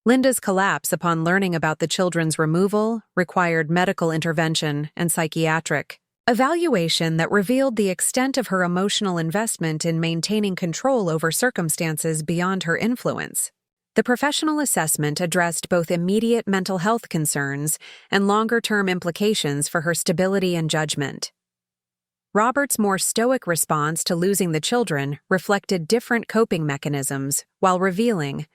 Linda's collapse upon learning about the children's removal required medical intervention and psychiatric evaluation that revealed the extent of her emotional investment in maintaining control over circumstances beyond her influence. The professional assessment addressed both immediate mental health concerns and longer-term implications for her stability and judgment. Robert's more stoic response to losing the children reflected different coping mechanisms while revealing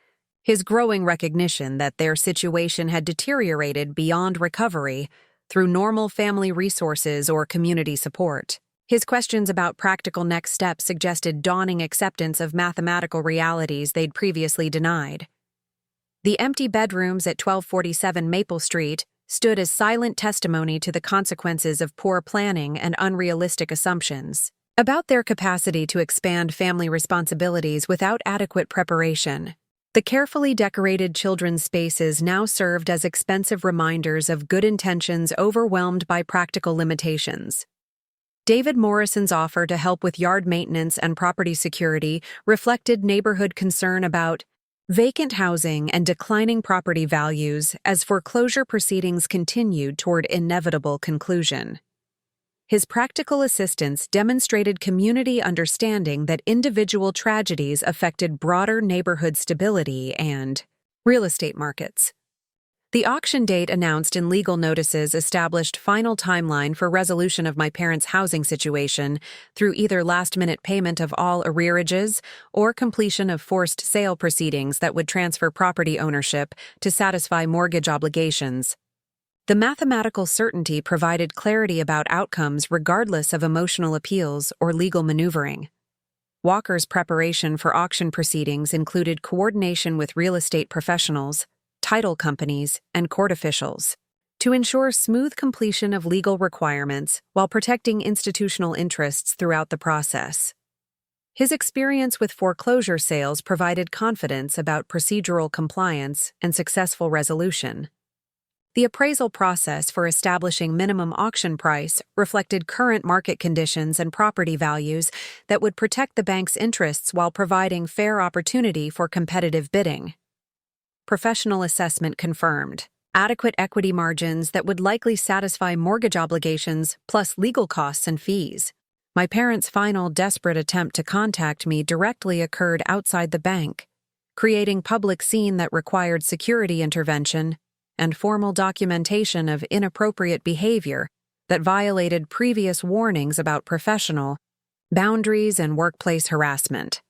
his growing recognition that their situation had deteriorated beyond recovery through normal family resources or community support. His questions about practical next steps suggested dawning acceptance of mathematical realities they'd previously denied. The empty bedrooms at 1247 Maple Street stood as silent testimony to the consequences of poor planning and unrealistic assumptions about their capacity to expand family responsibilities without adequate preparation. The carefully decorated children's spaces now served as expensive reminders of good intentions overwhelmed by practical limitations. David Morrison's offer to help with yard maintenance and property security reflected neighborhood concern about vacant housing and declining property values as foreclosure proceedings continued toward inevitable conclusion. His practical assistance demonstrated community understanding that individual tragedies affected broader neighborhood stability and real estate markets. The auction date announced in legal notices established final timeline for resolution of my parents' housing situation through either last-minute payment of all arrearages or completion of forced sale proceedings that would transfer property ownership to satisfy mortgage obligations. The mathematical certainty provided clarity about outcomes regardless of emotional appeals or legal maneuvering. Walker's preparation for auction proceedings included coordination with real estate professionals, title companies, and court officials to ensure smooth completion of legal requirements while protecting institutional interests throughout the process. His experience with foreclosure sales provided confidence about procedural compliance and successful resolution. The appraisal process for establishing minimum auction price reflected current market conditions and property values that would protect the bank's interests while providing fair opportunity for competitive bidding. Professional assessment confirmed adequate equity margins that would likely satisfy mortgage obligations plus legal costs and fees. My parents' final desperate attempt to contact me directly occurred outside the bank, creating public scene that required security intervention and formal documentation of inappropriate behavior that violated previous warnings about professional boundaries and workplace harassment.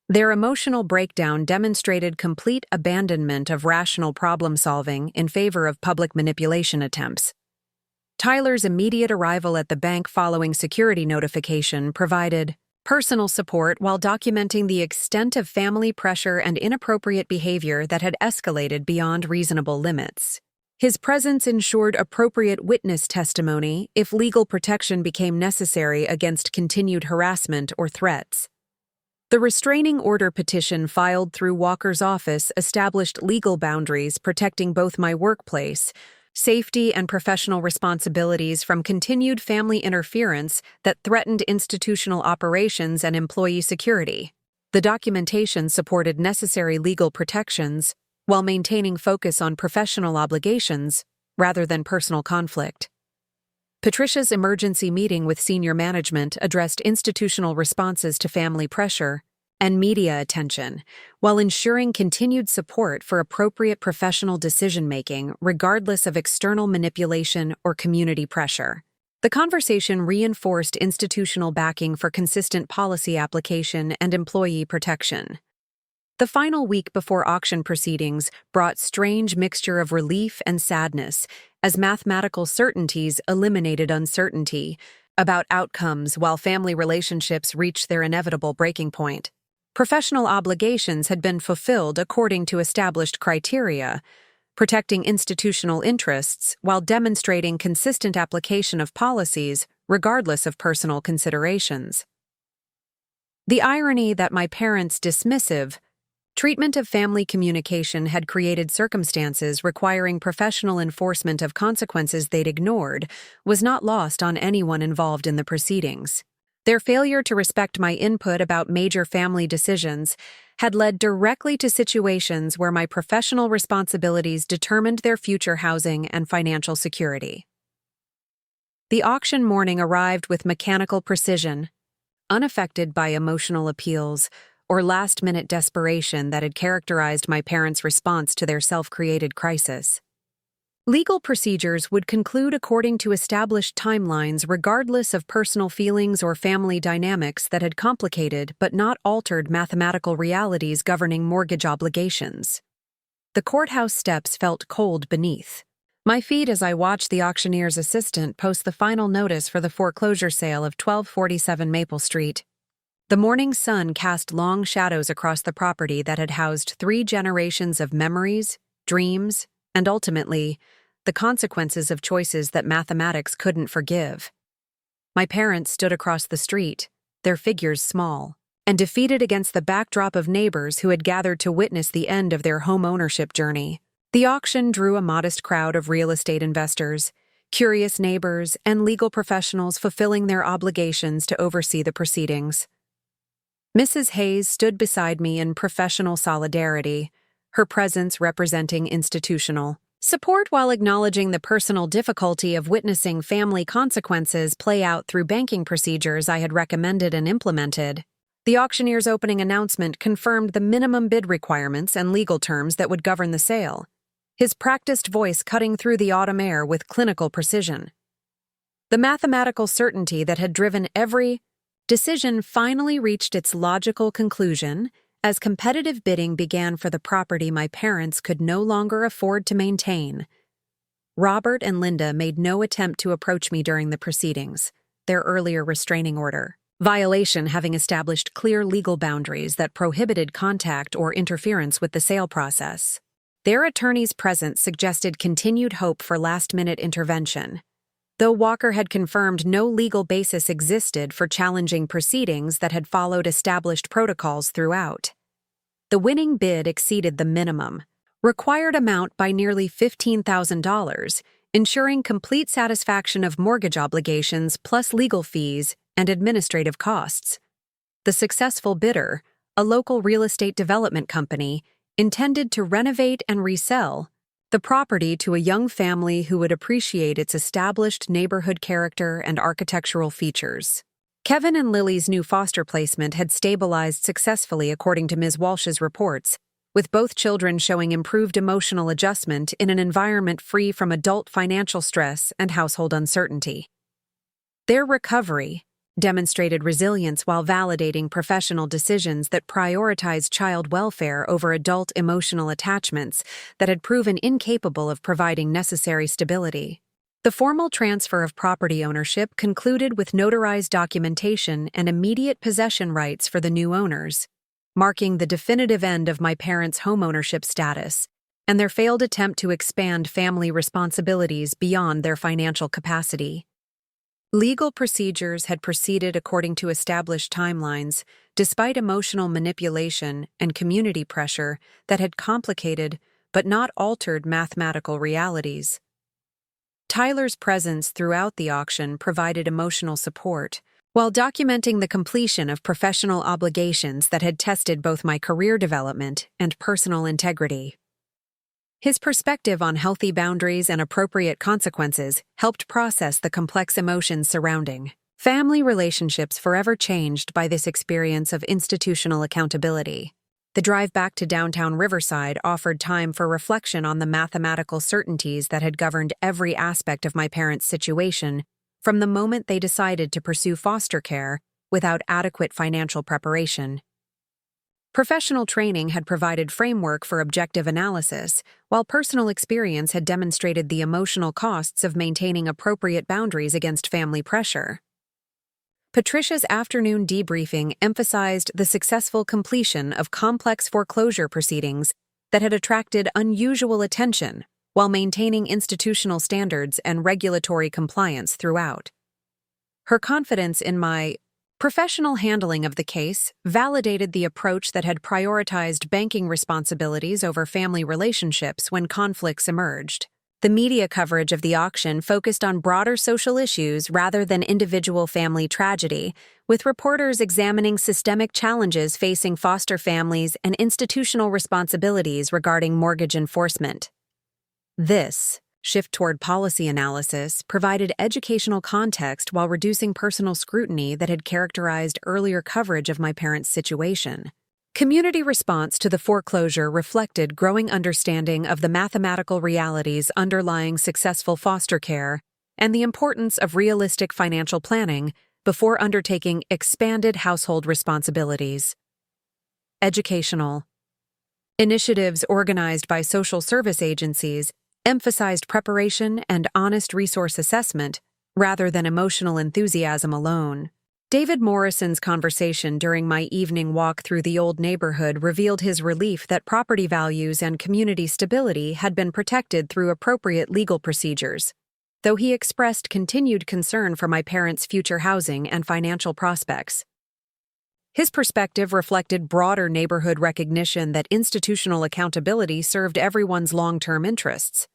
Their emotional breakdown demonstrated complete abandonment of rational problem-solving in favor of public manipulation attempts. Tyler's immediate arrival at the bank following security notification provided personal support while documenting the extent of family pressure and inappropriate behavior that had escalated beyond reasonable limits. His presence ensured appropriate witness testimony if legal protection became necessary against continued harassment or threats. The restraining order petition filed through Walker's office established legal boundaries protecting both my workplace, safety, and professional responsibilities from continued family interference that threatened institutional operations and employee security. The documentation supported necessary legal protections while maintaining focus on professional obligations rather than personal conflict. Patricia's emergency meeting with senior management addressed institutional responses to family pressure and media attention, while ensuring continued support for appropriate professional decision-making regardless of external manipulation or community pressure. The conversation reinforced institutional backing for consistent policy application and employee protection. The final week before auction proceedings brought strange mixture of relief and sadness, as mathematical certainties eliminated uncertainty about outcomes while family relationships reached their inevitable breaking point. Professional obligations had been fulfilled according to established criteria, protecting institutional interests while demonstrating consistent application of policies regardless of personal considerations. The irony that my parents' dismissive treatment of family communication had created circumstances requiring professional enforcement of consequences they'd ignored was not lost on anyone involved in the proceedings. Their failure to respect my input about major family decisions had led directly to situations where my professional responsibilities determined their future housing and financial security. The auction morning arrived with mechanical precision, unaffected by emotional appeals or last-minute desperation that had characterized my parents' response to their self-created crisis. Legal procedures would conclude according to established timelines regardless of personal feelings or family dynamics that had complicated but not altered mathematical realities governing mortgage obligations. The courthouse steps felt cold beneath my feet as I watched the auctioneer's assistant post the final notice for the foreclosure sale of 1247 Maple Street. The morning sun cast long shadows across the property that had housed 3 generations of memories, dreams, and ultimately, the consequences of choices that mathematics couldn't forgive. My parents stood across the street, their figures small, and defeated against the backdrop of neighbors who had gathered to witness the end of their home ownership journey. The auction drew a modest crowd of real estate investors, curious neighbors, and legal professionals fulfilling their obligations to oversee the proceedings. Mrs. Hayes stood beside me in professional solidarity, her presence representing institutional support while acknowledging the personal difficulty of witnessing family consequences play out through banking procedures I had recommended and implemented. The auctioneer's opening announcement confirmed the minimum bid requirements and legal terms that would govern the sale, his practiced voice cutting through the autumn air with clinical precision. The mathematical certainty that had driven every decision finally reached its logical conclusion as competitive bidding began for the property my parents could no longer afford to maintain. Robert and Linda made no attempt to approach me during the proceedings, their earlier restraining order violation having established clear legal boundaries that prohibited contact or interference with the sale process. Their attorney's presence suggested continued hope for last-minute intervention, though Walker had confirmed no legal basis existed for challenging proceedings that had followed established protocols throughout. The winning bid exceeded the minimum required amount by nearly $15,000, ensuring complete satisfaction of mortgage obligations plus legal fees and administrative costs. The successful bidder, a local real estate development company, intended to renovate and resell the property to a young family who would appreciate its established neighborhood character and architectural features. Kevin and Lily's new foster placement had stabilized successfully according to Ms. Walsh's reports, with both children showing improved emotional adjustment in an environment free from adult financial stress and household uncertainty. Their recovery demonstrated resilience while validating professional decisions that prioritized child welfare over adult emotional attachments that had proven incapable of providing necessary stability. The formal transfer of property ownership concluded with notarized documentation and immediate possession rights for the new owners, marking the definitive end of my parents' homeownership status and their failed attempt to expand family responsibilities beyond their financial capacity. Legal procedures had proceeded according to established timelines, despite emotional manipulation and community pressure that had complicated but not altered mathematical realities. Tyler's presence throughout the auction provided emotional support, while documenting the completion of professional obligations that had tested both my career development and personal integrity. His perspective on healthy boundaries and appropriate consequences helped process the complex emotions surrounding family relationships forever changed by this experience of institutional accountability. The drive back to downtown Riverside offered time for reflection on the mathematical certainties that had governed every aspect of my parents' situation from the moment they decided to pursue foster care without adequate financial preparation. Professional training had provided framework for objective analysis, while personal experience had demonstrated the emotional costs of maintaining appropriate boundaries against family pressure. Patricia's afternoon debriefing emphasized the successful completion of complex foreclosure proceedings that had attracted unusual attention while maintaining institutional standards and regulatory compliance throughout. Her confidence in my professional handling of the case validated the approach that had prioritized banking responsibilities over family relationships when conflicts emerged. The media coverage of the auction focused on broader social issues rather than individual family tragedy, with reporters examining systemic challenges facing foster families and institutional responsibilities regarding mortgage enforcement. This shift toward policy analysis provided educational context while reducing personal scrutiny that had characterized earlier coverage of my parents' situation. Community response to the foreclosure reflected growing understanding of the mathematical realities underlying successful foster care and the importance of realistic financial planning before undertaking expanded household responsibilities. Educational initiatives organized by social service agencies emphasized preparation and honest resource assessment rather than emotional enthusiasm alone. David Morrison's conversation during my evening walk through the old neighborhood revealed his relief that property values and community stability had been protected through appropriate legal procedures, though he expressed continued concern for my parents' future housing and financial prospects. His perspective reflected broader neighborhood recognition that institutional accountability served everyone's long-term interests.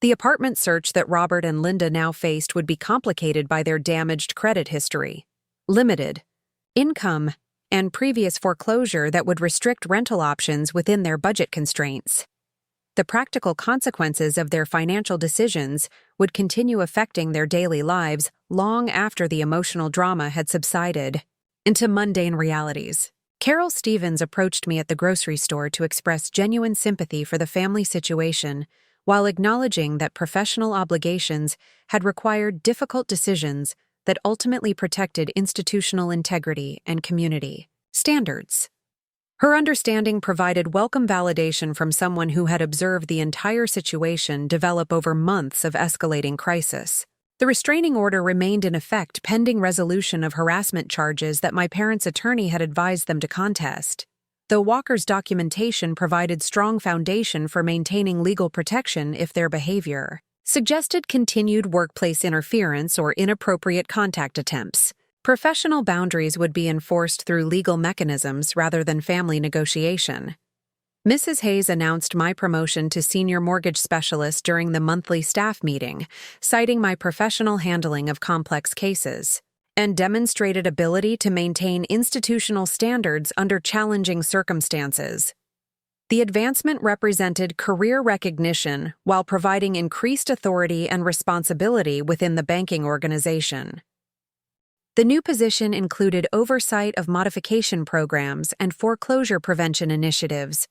The apartment search that Robert and Linda now faced would be complicated by their damaged credit history, limited income, and previous foreclosure that would restrict rental options within their budget constraints. The practical consequences of their financial decisions would continue affecting their daily lives long after the emotional drama had subsided into mundane realities. Carol Stevens approached me at the grocery store to express genuine sympathy for the family situation while acknowledging that professional obligations had required difficult decisions that ultimately protected institutional integrity and community standards. Her understanding provided welcome validation from someone who had observed the entire situation develop over months of escalating crisis. The restraining order remained in effect pending resolution of harassment charges that my parents' attorney had advised them to contest, though Walker's documentation provided strong foundation for maintaining legal protection if their behavior suggested continued workplace interference or inappropriate contact attempts. Professional boundaries would be enforced through legal mechanisms rather than family negotiation. Mrs. Hayes announced my promotion to senior mortgage specialist during the monthly staff meeting, citing my professional handling of complex cases, and demonstrated ability to maintain institutional standards under challenging circumstances. The advancement represented career recognition while providing increased authority and responsibility within the banking organization. The new position included oversight of modification programs and foreclosure prevention initiatives,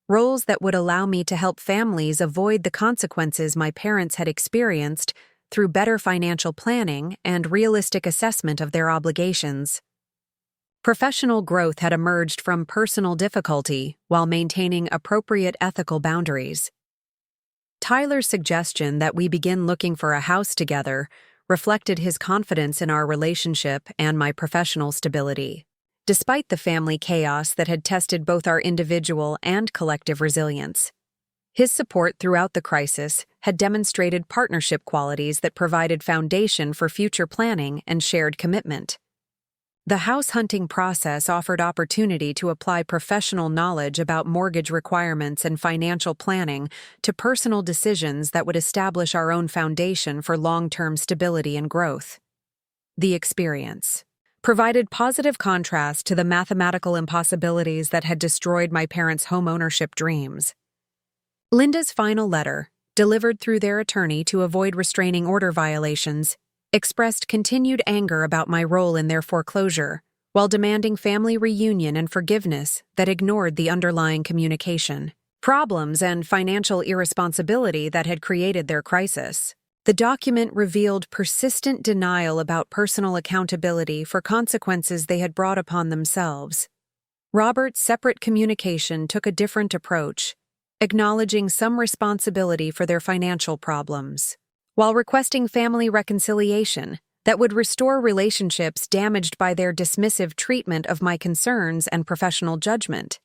roles that would allow me to help families avoid the consequences my parents had experienced through better financial planning and realistic assessment of their obligations. Professional growth had emerged from personal difficulty while maintaining appropriate ethical boundaries. Tyler's suggestion that we begin looking for a house together reflected his confidence in our relationship and my professional stability, despite the family chaos that had tested both our individual and collective resilience. His support throughout the crisis had demonstrated partnership qualities that provided foundation for future planning and shared commitment. The house hunting process offered opportunity to apply professional knowledge about mortgage requirements and financial planning to personal decisions that would establish our own foundation for long-term stability and growth. The experience provided positive contrast to the mathematical impossibilities that had destroyed my parents' home ownership dreams. Linda's final letter, delivered through their attorney to avoid restraining order violations, expressed continued anger about my role in their foreclosure, while demanding family reunion and forgiveness that ignored the underlying communication, problems, and financial irresponsibility that had created their crisis. The document revealed persistent denial about personal accountability for consequences they had brought upon themselves. Robert's separate communication took a different approach, acknowledging some responsibility for their financial problems, while requesting family reconciliation that would restore relationships damaged by their dismissive treatment of my concerns and professional judgment.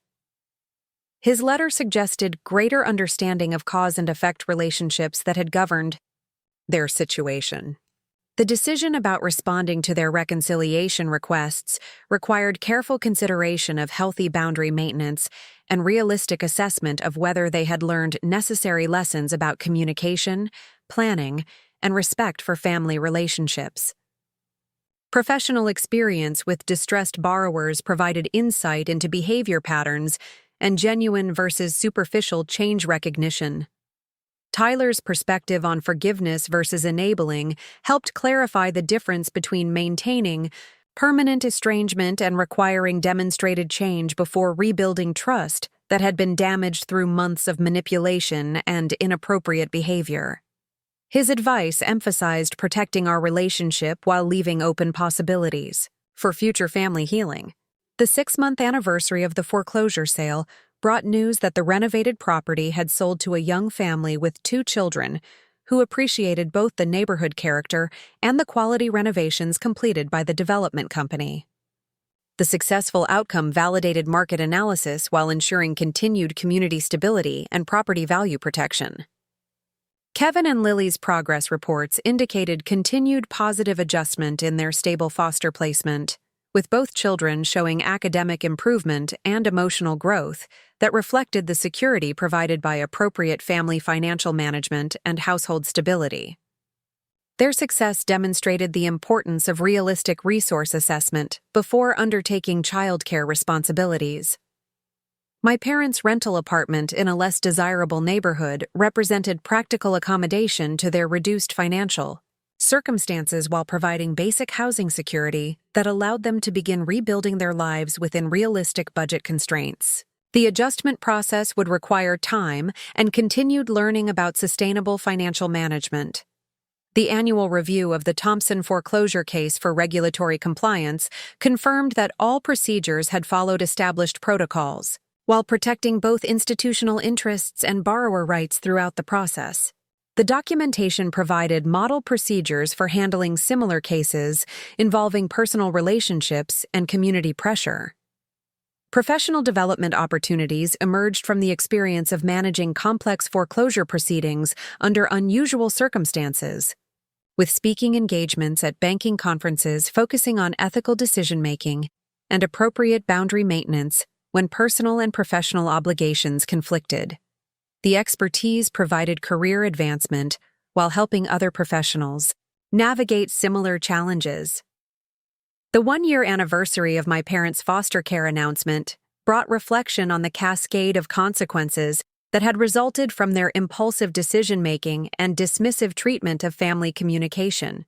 His letter suggested greater understanding of cause and effect relationships that had governed their situation. The decision about responding to their reconciliation requests required careful consideration of healthy boundary maintenance and realistic assessment of whether they had learned necessary lessons about communication, planning, and respect for family relationships. Professional experience with distressed borrowers provided insight into behavior patterns and genuine versus superficial change recognition. Tyler's perspective on forgiveness versus enabling helped clarify the difference between maintaining permanent estrangement and requiring demonstrated change before rebuilding trust that had been damaged through months of manipulation and inappropriate behavior. His advice emphasized protecting our relationship while leaving open possibilities for future family healing. The 6-month anniversary of the foreclosure sale brought news that the renovated property had sold to a young family with 2 children who appreciated both the neighborhood character and the quality renovations completed by the development company. The successful outcome validated market analysis while ensuring continued community stability and property value protection. Kevin and Lily's progress reports indicated continued positive adjustment in their stable foster placement, with both children showing academic improvement and emotional growth that reflected the security provided by appropriate family financial management and household stability. Their success demonstrated the importance of realistic resource assessment before undertaking childcare responsibilities. My parents' rental apartment in a less desirable neighborhood represented practical accommodation to their reduced financial circumstances while providing basic housing security that allowed them to begin rebuilding their lives within realistic budget constraints. The adjustment process would require time and continued learning about sustainable financial management. The annual review of the Thompson foreclosure case for regulatory compliance confirmed that all procedures had followed established protocols, while protecting both institutional interests and borrower rights throughout the process. The documentation provided model procedures for handling similar cases involving personal relationships and community pressure. Professional development opportunities emerged from the experience of managing complex foreclosure proceedings under unusual circumstances, with speaking engagements at banking conferences focusing on ethical decision-making and appropriate boundary maintenance when personal and professional obligations conflicted. The expertise provided career advancement while helping other professionals navigate similar challenges. The 1-year anniversary of my parents' foster care announcement brought reflection on the cascade of consequences that had resulted from their impulsive decision-making and dismissive treatment of family communication.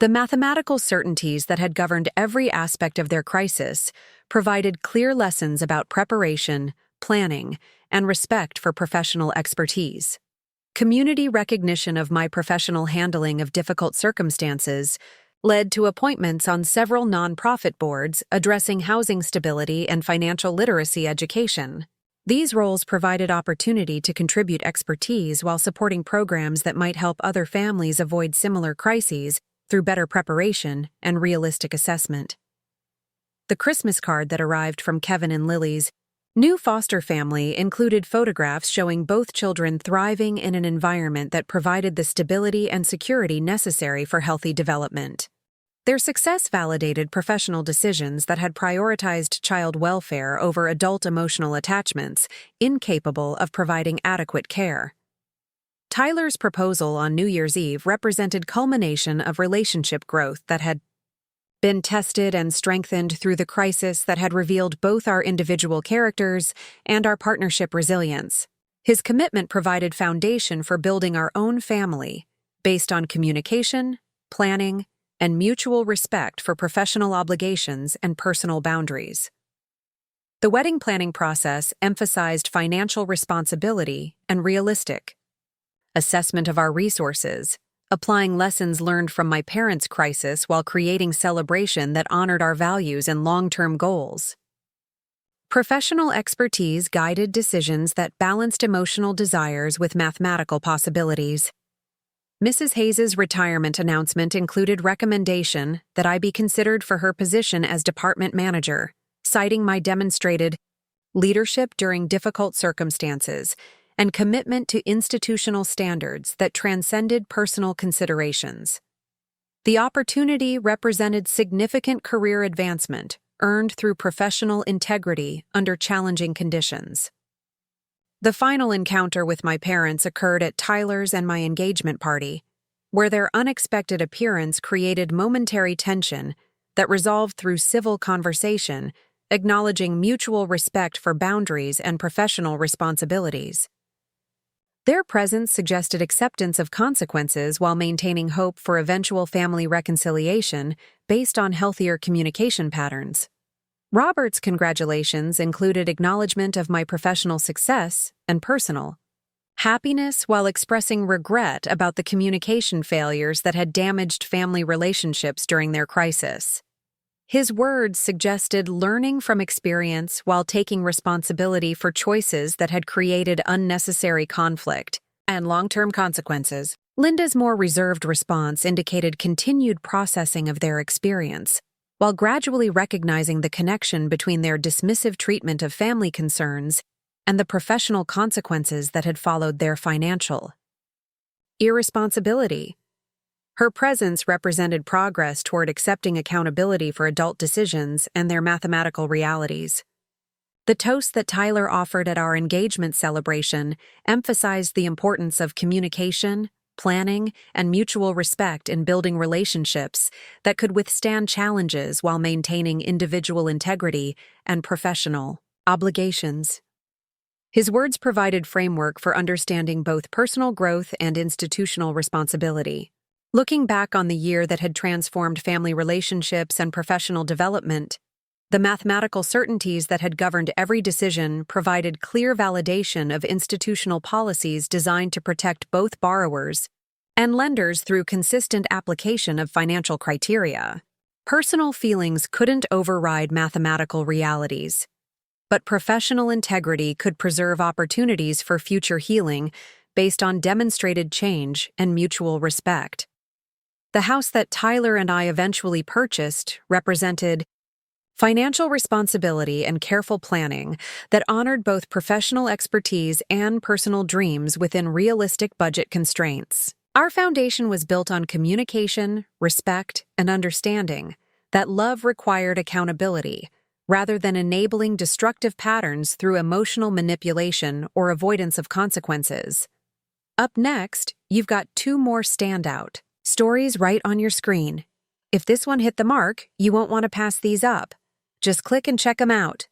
The mathematical certainties that had governed every aspect of their crisis provided clear lessons about preparation, planning, and respect for professional expertise. Community recognition of my professional handling of difficult circumstances led to appointments on several nonprofit boards addressing housing stability and financial literacy education. These roles provided opportunity to contribute expertise while supporting programs that might help other families avoid similar crises through better preparation and realistic assessment. The Christmas card that arrived from Kevin and Lily's new foster family included photographs showing both children thriving in an environment that provided the stability and security necessary for healthy development. Their success validated professional decisions that had prioritized child welfare over adult emotional attachments, incapable of providing adequate care. Tyler's proposal on New Year's Eve represented culmination of relationship growth that had been tested and strengthened through the crisis that had revealed both our individual characters and our partnership resilience. His commitment provided foundation for building our own family, based on communication, planning, and mutual respect for professional obligations and personal boundaries. The wedding planning process emphasized financial responsibility and realistic assessment of our resources, applying lessons learned from my parents' crisis while creating celebration that honored our values and long-term goals. Professional expertise guided decisions that balanced emotional desires with mathematical possibilities. Mrs. Hayes's retirement announcement included recommendation that I be considered for her position as department manager, citing my demonstrated leadership during difficult circumstances and commitment to institutional standards that transcended personal considerations. The opportunity represented significant career advancement earned through professional integrity under challenging conditions. The final encounter with my parents occurred at Tyler's and my engagement party, where their unexpected appearance created momentary tension that resolved through civil conversation, acknowledging mutual respect for boundaries and professional responsibilities. Their presence suggested acceptance of consequences while maintaining hope for eventual family reconciliation based on healthier communication patterns. Robert's congratulations included acknowledgement of my professional success and personal happiness while expressing regret about the communication failures that had damaged family relationships during their crisis. His words suggested learning from experience while taking responsibility for choices that had created unnecessary conflict and long-term consequences. Linda's more reserved response indicated continued processing of their experience, while gradually recognizing the connection between their dismissive treatment of family concerns and the professional consequences that had followed their financial irresponsibility. Her presence represented progress toward accepting accountability for adult decisions and their mathematical realities. The toast that Tyler offered at our engagement celebration emphasized the importance of communication, planning, and mutual respect in building relationships that could withstand challenges while maintaining individual integrity and professional obligations. His words provided framework for understanding both personal growth and institutional responsibility. Looking back on the year that had transformed family relationships and professional development, the mathematical certainties that had governed every decision provided clear validation of institutional policies designed to protect both borrowers and lenders through consistent application of financial criteria. Personal feelings couldn't override mathematical realities, but professional integrity could preserve opportunities for future healing based on demonstrated change and mutual respect. The house that Tyler and I eventually purchased represented financial responsibility and careful planning that honored both professional expertise and personal dreams within realistic budget constraints. Our foundation was built on communication, respect, and understanding that love required accountability, rather than enabling destructive patterns through emotional manipulation or avoidance of consequences. Up next, you've got two more standout stories right on your screen. If this one hit the mark, you won't want to pass these up. Just click and check them out.